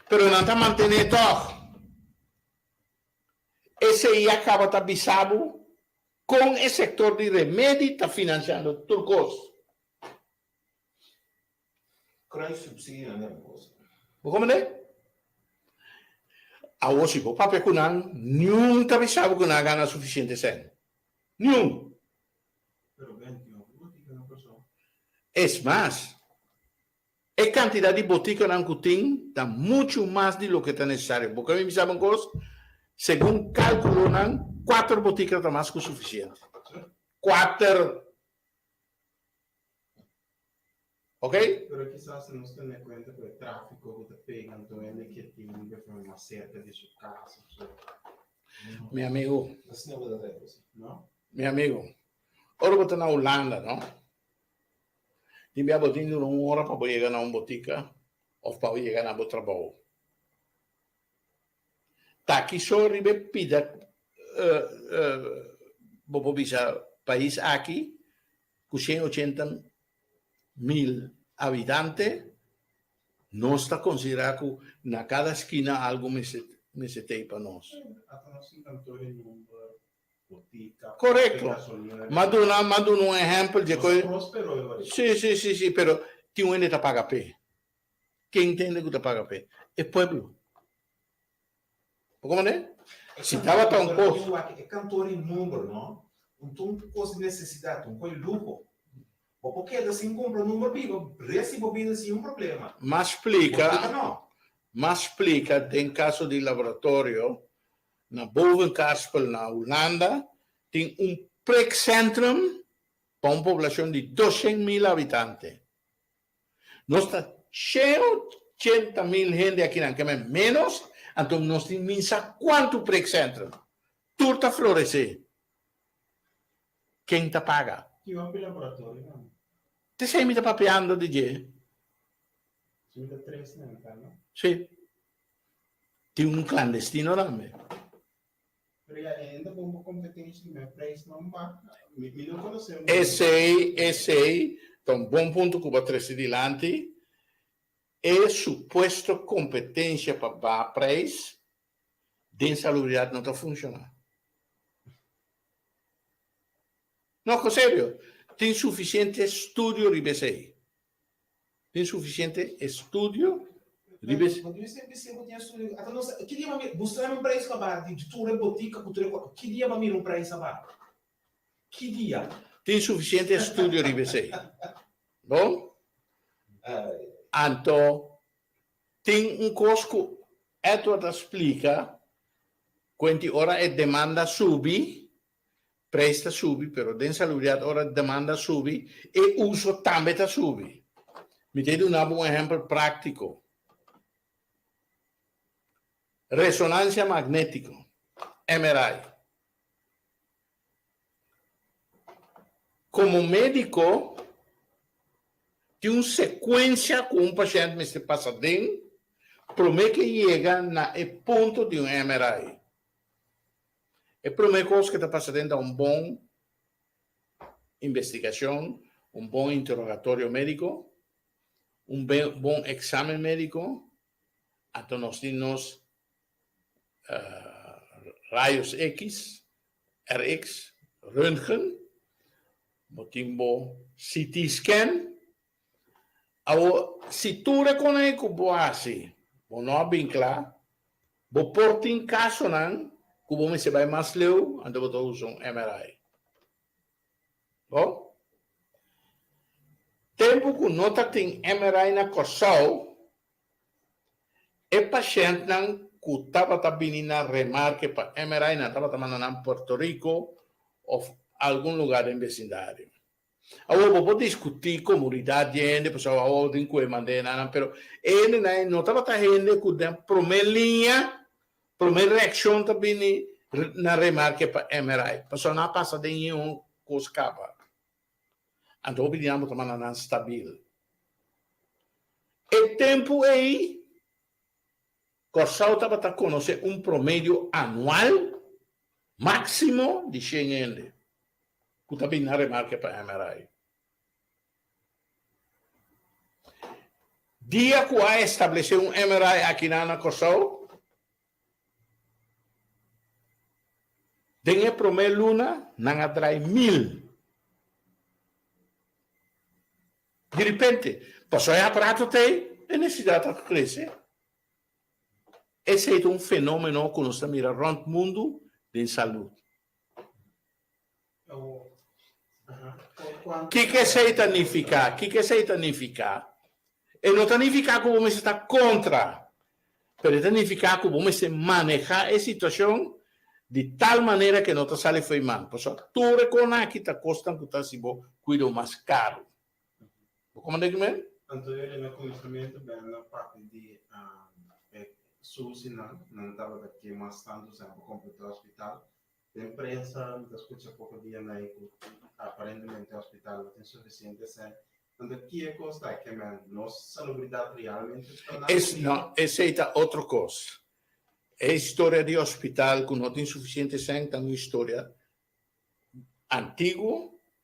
Pero não está mantendo todo. Esse aí acaba de bisabo com o setor de remédio, está financiando tudo coisa. Qual subsídio, né, moço? Como é? A hoje, o papel que não, nenhum tá bisabo que não ganha suficiente sen. Nenhum. Pero 21, botica na pessoa. É mais, A cantidad de boticas en Cutín da mucho más de lo que es necesario. Porque a mí me saben cosas, según cálculo, 4 boticas está más que suficiente. 4. ¿Ok? Pero quizás no se den cuenta que el tráfico que te pegan, entonces que tienen que formar cerca de su casa. Mi amigo, Assim é o da coisa. ¿No? mi amigo. Ahora voy a Holanda, ¿no? Dime a botín de 1 hora para llegar a una botica o para llegar a un trabajo. Taki so ribe pida bobo bisa país aquí con 180.000 habitantes no está considerado na cada esquina algo me se para nós. Hasta nos encantó el número, botica. Correcto. Gasolina. Mando un ejemplo de coisa. Próspero, Sí, pero tem um que paga pé. Quem entende que paga pé? É pueblo. Como é? Se estava tão coisa. É cantor em número, não? Então, coisa de necessidade, um coisa luxo. Ou porque assim compra um número vivo, recebe vida assim um problema. Mas explica. Não. Mas explica, tem caso de laboratório, na Bovenkaspel, na Holanda, tem pré-centrum para uma população de 200.000 habitantes. Nós está 180.000 gente aqui na Câmara, menos, então nós temos quanto pré-centrum? Tudo está florescer. Quem está paga? Que vai para o laboratório, não? Você sai me está papeando de quê? 53, né, cara? Sim. Tem um clandestino também. Pero ainda com competência, né? Para isso não vai. Me não conhecemos. Esse é um bom ponto que eu vou trazer adiante. É suposto competência para a preço de insalubridade não está funcionando. Não, sério. Tem suficiente estudo de BCI. Tem suficiente estudo de BCI. Que dia vai buscar um preço abaixo de tudo botica, que dia vai um preço abaixo? Que dia? Tem suficiente estudo de BCI. Bom? Então, tem custo, Edward explica, quanto ora a demanda sube, preço sube, pero de insalubridade ora a demanda sube e uso também está sube. Me dê um exemplo prático. Ressonância magnética, MRI. Como médico, tem uma sequência com um paciente que se passa dentro, promete que chega no ponto de um MRI. A primeira coisa que está passando é uma boa investigação, um bom interrogatório médico, bom exame médico, então nós temos raios X, RX, Röntgen, motimbo CT scan. Se tu reconhece que você não bem claro, você pode em caso não, que você vai mais leu, então você usa um MRI. Bom? Tempo que não tem MRI na Corsal, o paciente não que estava vindo na remarque para MRI, não estava mandando em Porto Rico ou algum lugar em vecindário. Agora, vou discutir comunidade, gente, pessoal, tem que mandar, mas ele não estava gente que tem primeira linha, primeira reação também na remarque para MRI. Pessoal, não passa de nenhum coisa capa. Então, opinião também não é estável. O tempo aí, Corsal estava a conhecer um promédio anual máximo de 100 gente. Que também não remarque para MRI. Dia que vai estabelecer um MRI aqui na Corsal, tem a primeira luna, não atrai 1.000. De repente, passou a aparato tem, a necessidade de crescer. Esse é um fenômeno que nós estamos mirando no mundo de saúde. O que significa? E não significa que você está contra, mas significa que você maneja a situação de tal maneira que não está sale foi mal. Por isso, tu reconhece que está custando que está se cuido mais caro. Como é que é? Então, ele no conhecimento bem na parte de SUS não estava daqui mas tanto sempre completar o hospital. A imprensa me escuta pouco dia na aparentemente o hospital não tem suficiente sempre. Então, aqui é costa que nossa salubridade realmente está na Não, essa é outra coisa. É história de hospital que não tem suficiente sangue, é uma história antiga,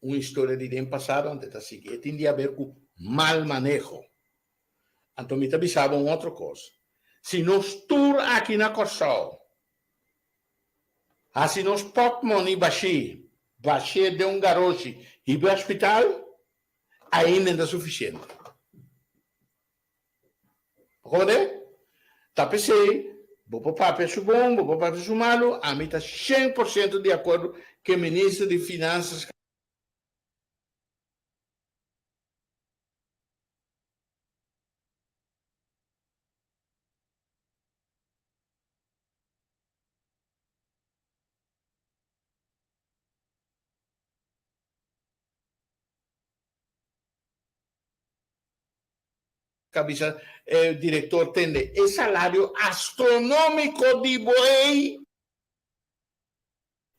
uma história de tempo passado, onde está seguindo. Tem a ver com mal manejo. Então, me avisava uma outra coisa. Se nós tour aqui na Corsal, se nós portmoney baixi de um garoto e para o hospital, ainda não é suficiente. Como é? Tá pensei, vou para papel bom, vou para papel malo, a mim está 100% de acordo que o ministro de Finanças cabeça, diretor tende é salário astronômico de boi.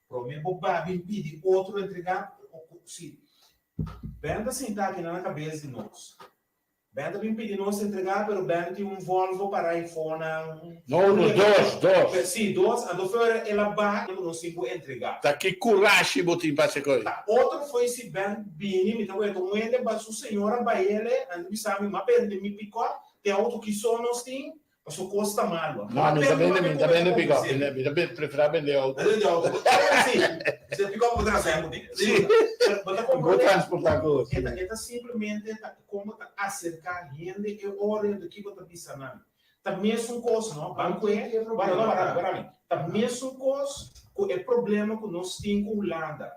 Pro me bobar, me pedir outro entregar, sim. Benda sentar aqui na cabeça de nós. Benda me pedir nós entregar, pero Benda tem Volvo para iPhone. Não, dois. Sim, dois. A do fora ela vai, eu não sei entregar. Tá que coragem botin para essa coisa. Outro foi se Benda bini, me tava com ele, mas o senhora vai ele, ando me sabe, mas Benda me picou, tem outro que só nós tem. Mas o custa malo. Não, me está bem picou. Me prefiro vender outro. Sim, você ficou por trás, sim. Vou transportar coisas. Ela simplesmente como acercar a gente e hora do que você está pensando. Também é um custo, não? Banco é problema. Também é um custo, é problema que nós temos com Holanda.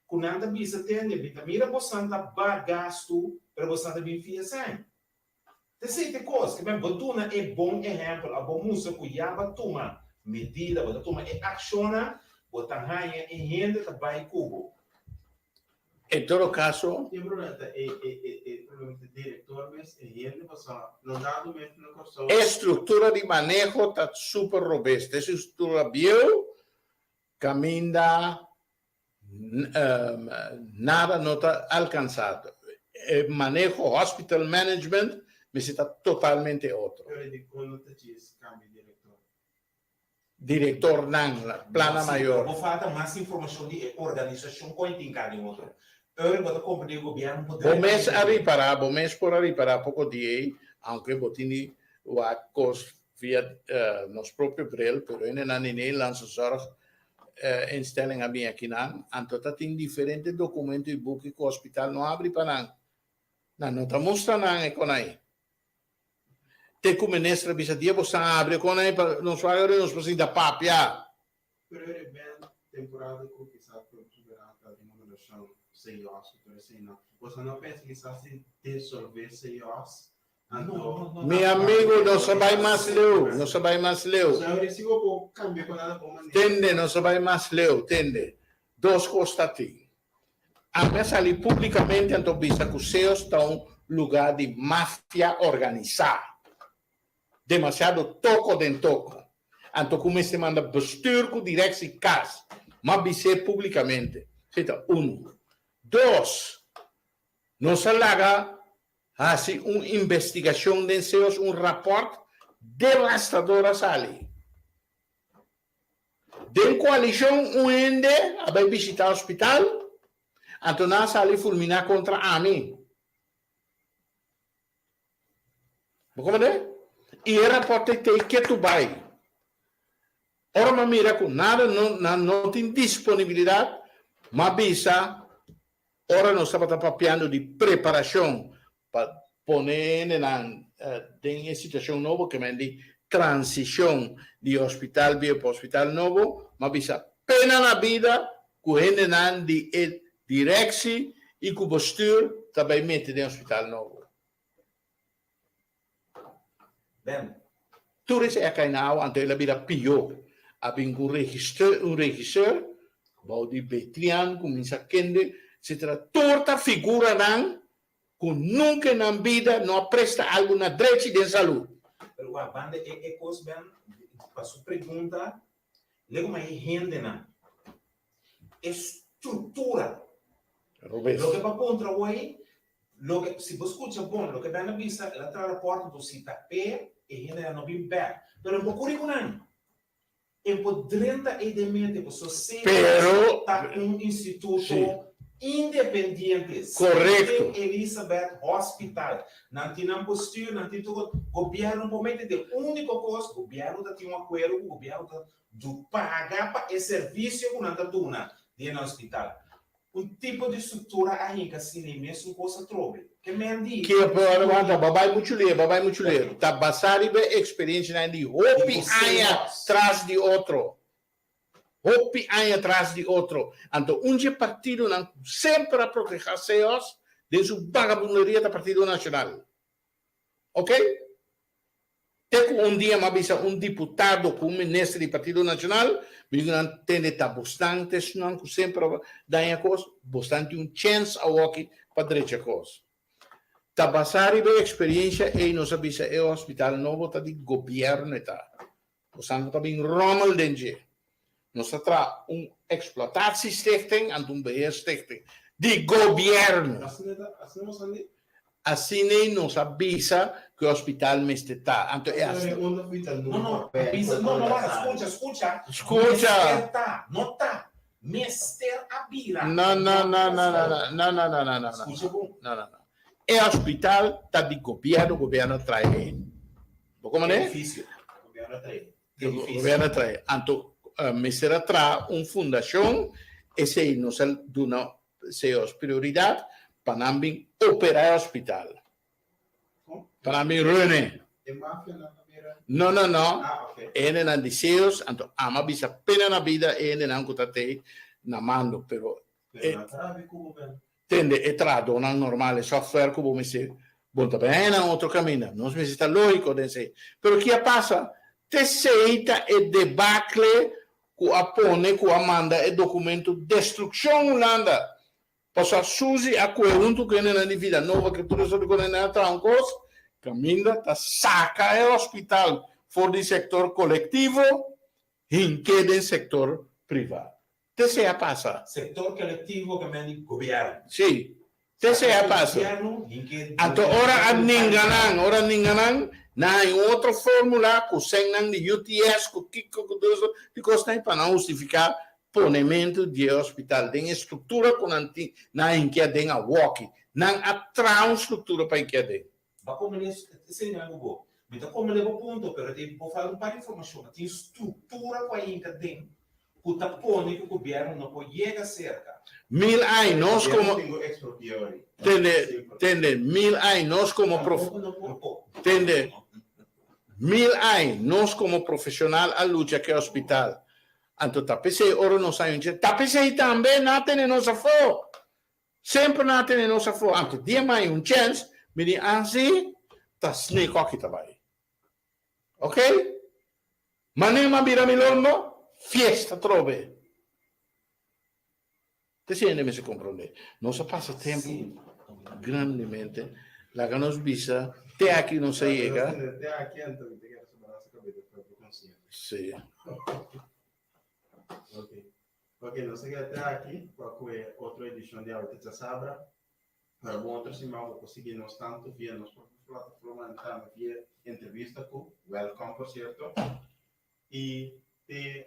Com Holanda, você tem, mira, você não vai gasto, mas você não vai ficar. Tem coisa que Batuna é bom exemplo, a bom música que já Batuma medida, Batuma é acciona, Botanha é gente que vai cubo. Em todo caso, E o problema é diretor, mas é ele, não dá do mesmo na Corsal. a estrutura de manejo está super robusta. Essa estrutura bio caminha, nada não está alcançado. O manejo, hospital management, mas está totalmente outro. Quando te diz cambio diretor? Diretor não, plana maior. Vou falar mais informação de organização com a outro. Eu vou comprar o governo. Bom mês por reparar pouco dia, aunque botini o acos via nos próprio brel, pero ainda não nem lança zorg instelling a mim aqui não, então tem diferentes documentos e book que o hospital não abre para não está mostrando nada com aí. Te come ministra bisa dia você abre com aí para não só agora nós precisamos da papia. Pero é bem temporada que quizás para superar a demolição CIOs, por assim não. Você não pensa que está se dissolver CIOs? Não. Meu amigo, não se vai mais leu, não se vai mais leu. Tende, não se vai mais leu, tende. Dois costas tem. A mesa ali publicamente, então, vista que os CEOs estão lugar de máfia organizada. Demasiado toco de toco. Então, como se manda bestuur com direção e casa, mas dizer publicamente. Então, dois, não se larga assim uma investigação de CEOs, rapport devastador ali. De coalição, onde vai visitar o hospital, então, nós ali fulminar contra a mim. Como é? E o rapport tem que tu vai. Ora, mas mira, com nada, não tem disponibilidade, mas visa, ora, nós estamos papiando de preparação para poner em situação nova, que é de transição de hospital bio para hospital novo, mas visa pena na vida, com ele de direção e com postura, também mete de hospital novo. Ben, Toen is er geen nou aan de vida pio. Abing un regisseur, bouw die Betrian, comincia kende, cetera. Torta figura nan, con nunca na vida não presta alguma direito de saúde. Pero a banda é coisa bem, para sua pergunta, lego mais rende na estrutura. Lo que va contra hoy, lo que si vos escucha bom, lo que van a vista la tra rapporto do si tapé e rende no bim back. Pero un po' curriculum. En po 30 edementi, po so se Pero- tá un instituto Sì. independente. Corretto. St. Elizabeth Hospital. Não tinha postura, não tinha todo governo, momento de único coisa, o governo tá tinha um acordo, o governo tá do pagar para esse serviço que não tá dando dentro do hospital. Um tipo de estrutura aí que assim nem mesmo coisa trobe. Que me andi. Que é babai muito ler. Tá basari be experiência na de hopi aia atrás de outro. Hopi aia atrás de outro. Então, partido não sempre a proteger seus de sua vagabunderia do Partido Nacional. Ok? Tem dia mais deputado com ministro do Partido Nacional, mas não tem de estar bastante, não sempre dá coisa, bastante chance a walk para direita coisa. Tabasari be experiência e nos avisa é o hospital novo tá de governo tá. O santo tá bem rommel denje. Nos tra exploitatiestichting en een beheerstichting. Die governo. Assim nem nos avisa que o hospital me está. Então é assim. Não, escucha. Escucha. Não tá. Mister Abira. Não. Escucha bom. Não. É hospital tá de governo traz ele. Como é? Difícil. O governo traz. Então Mister traz fundação e se nos dá seus prioridade para não operar hospital. Para mim ruine. Não. Ah, ok. Ele não deseos, então ama bisa pena na vida ele não cutate na mando, pero tende e trado não normal software como me se volta bem na outro caminho. Não me está lógico desse. Pero que passa? Te seita e debacle ku apone ku amanda e documento destruição Holanda. Passa Suzy a pergunta que na vida nova que tudo isso que na trancos, caminha tá saca o hospital for do setor coletivo em que do setor privado. Te passa. Setor coletivo que me diz governo. Sim. Te passa. Então ora ninguém na outra fórmula com senang de UTS com kiko com tudo que custa para não justificar ponimento de hospital tem estrutura com anti na inquiedade a walk não a estrutura para inquiedade. Va come le segnalo go. Mi da come le punto per te può fare un po' di informazione, ti struttura qua in cadena. Ku tapone que o governo não pode chegar cerca. 1000 anos como tende 1000 anos como tende 1000 anos como profissional a luta que é hospital. Anto tapese ora não sai onde tapese também não tem nossa fo. Sempre não tem nossa fo. Anto dia mais chance me di anzi ta snake aqui também. Ok? Manema biramilorno fiesta trove. Te siente me se comprende. Non si passa tempo grandemente. La che nos visa, te aqui non si llega. Te aqui então te quero saber essa cabeça para o consciente. Sì. Ok, não sei até aqui, qualquer outra edição de Artista Sabra. Para o outro semana vou conseguir nos tanto via nos plataforma via entrevista com welcome por certo. E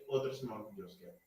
outro semana que Deus quer.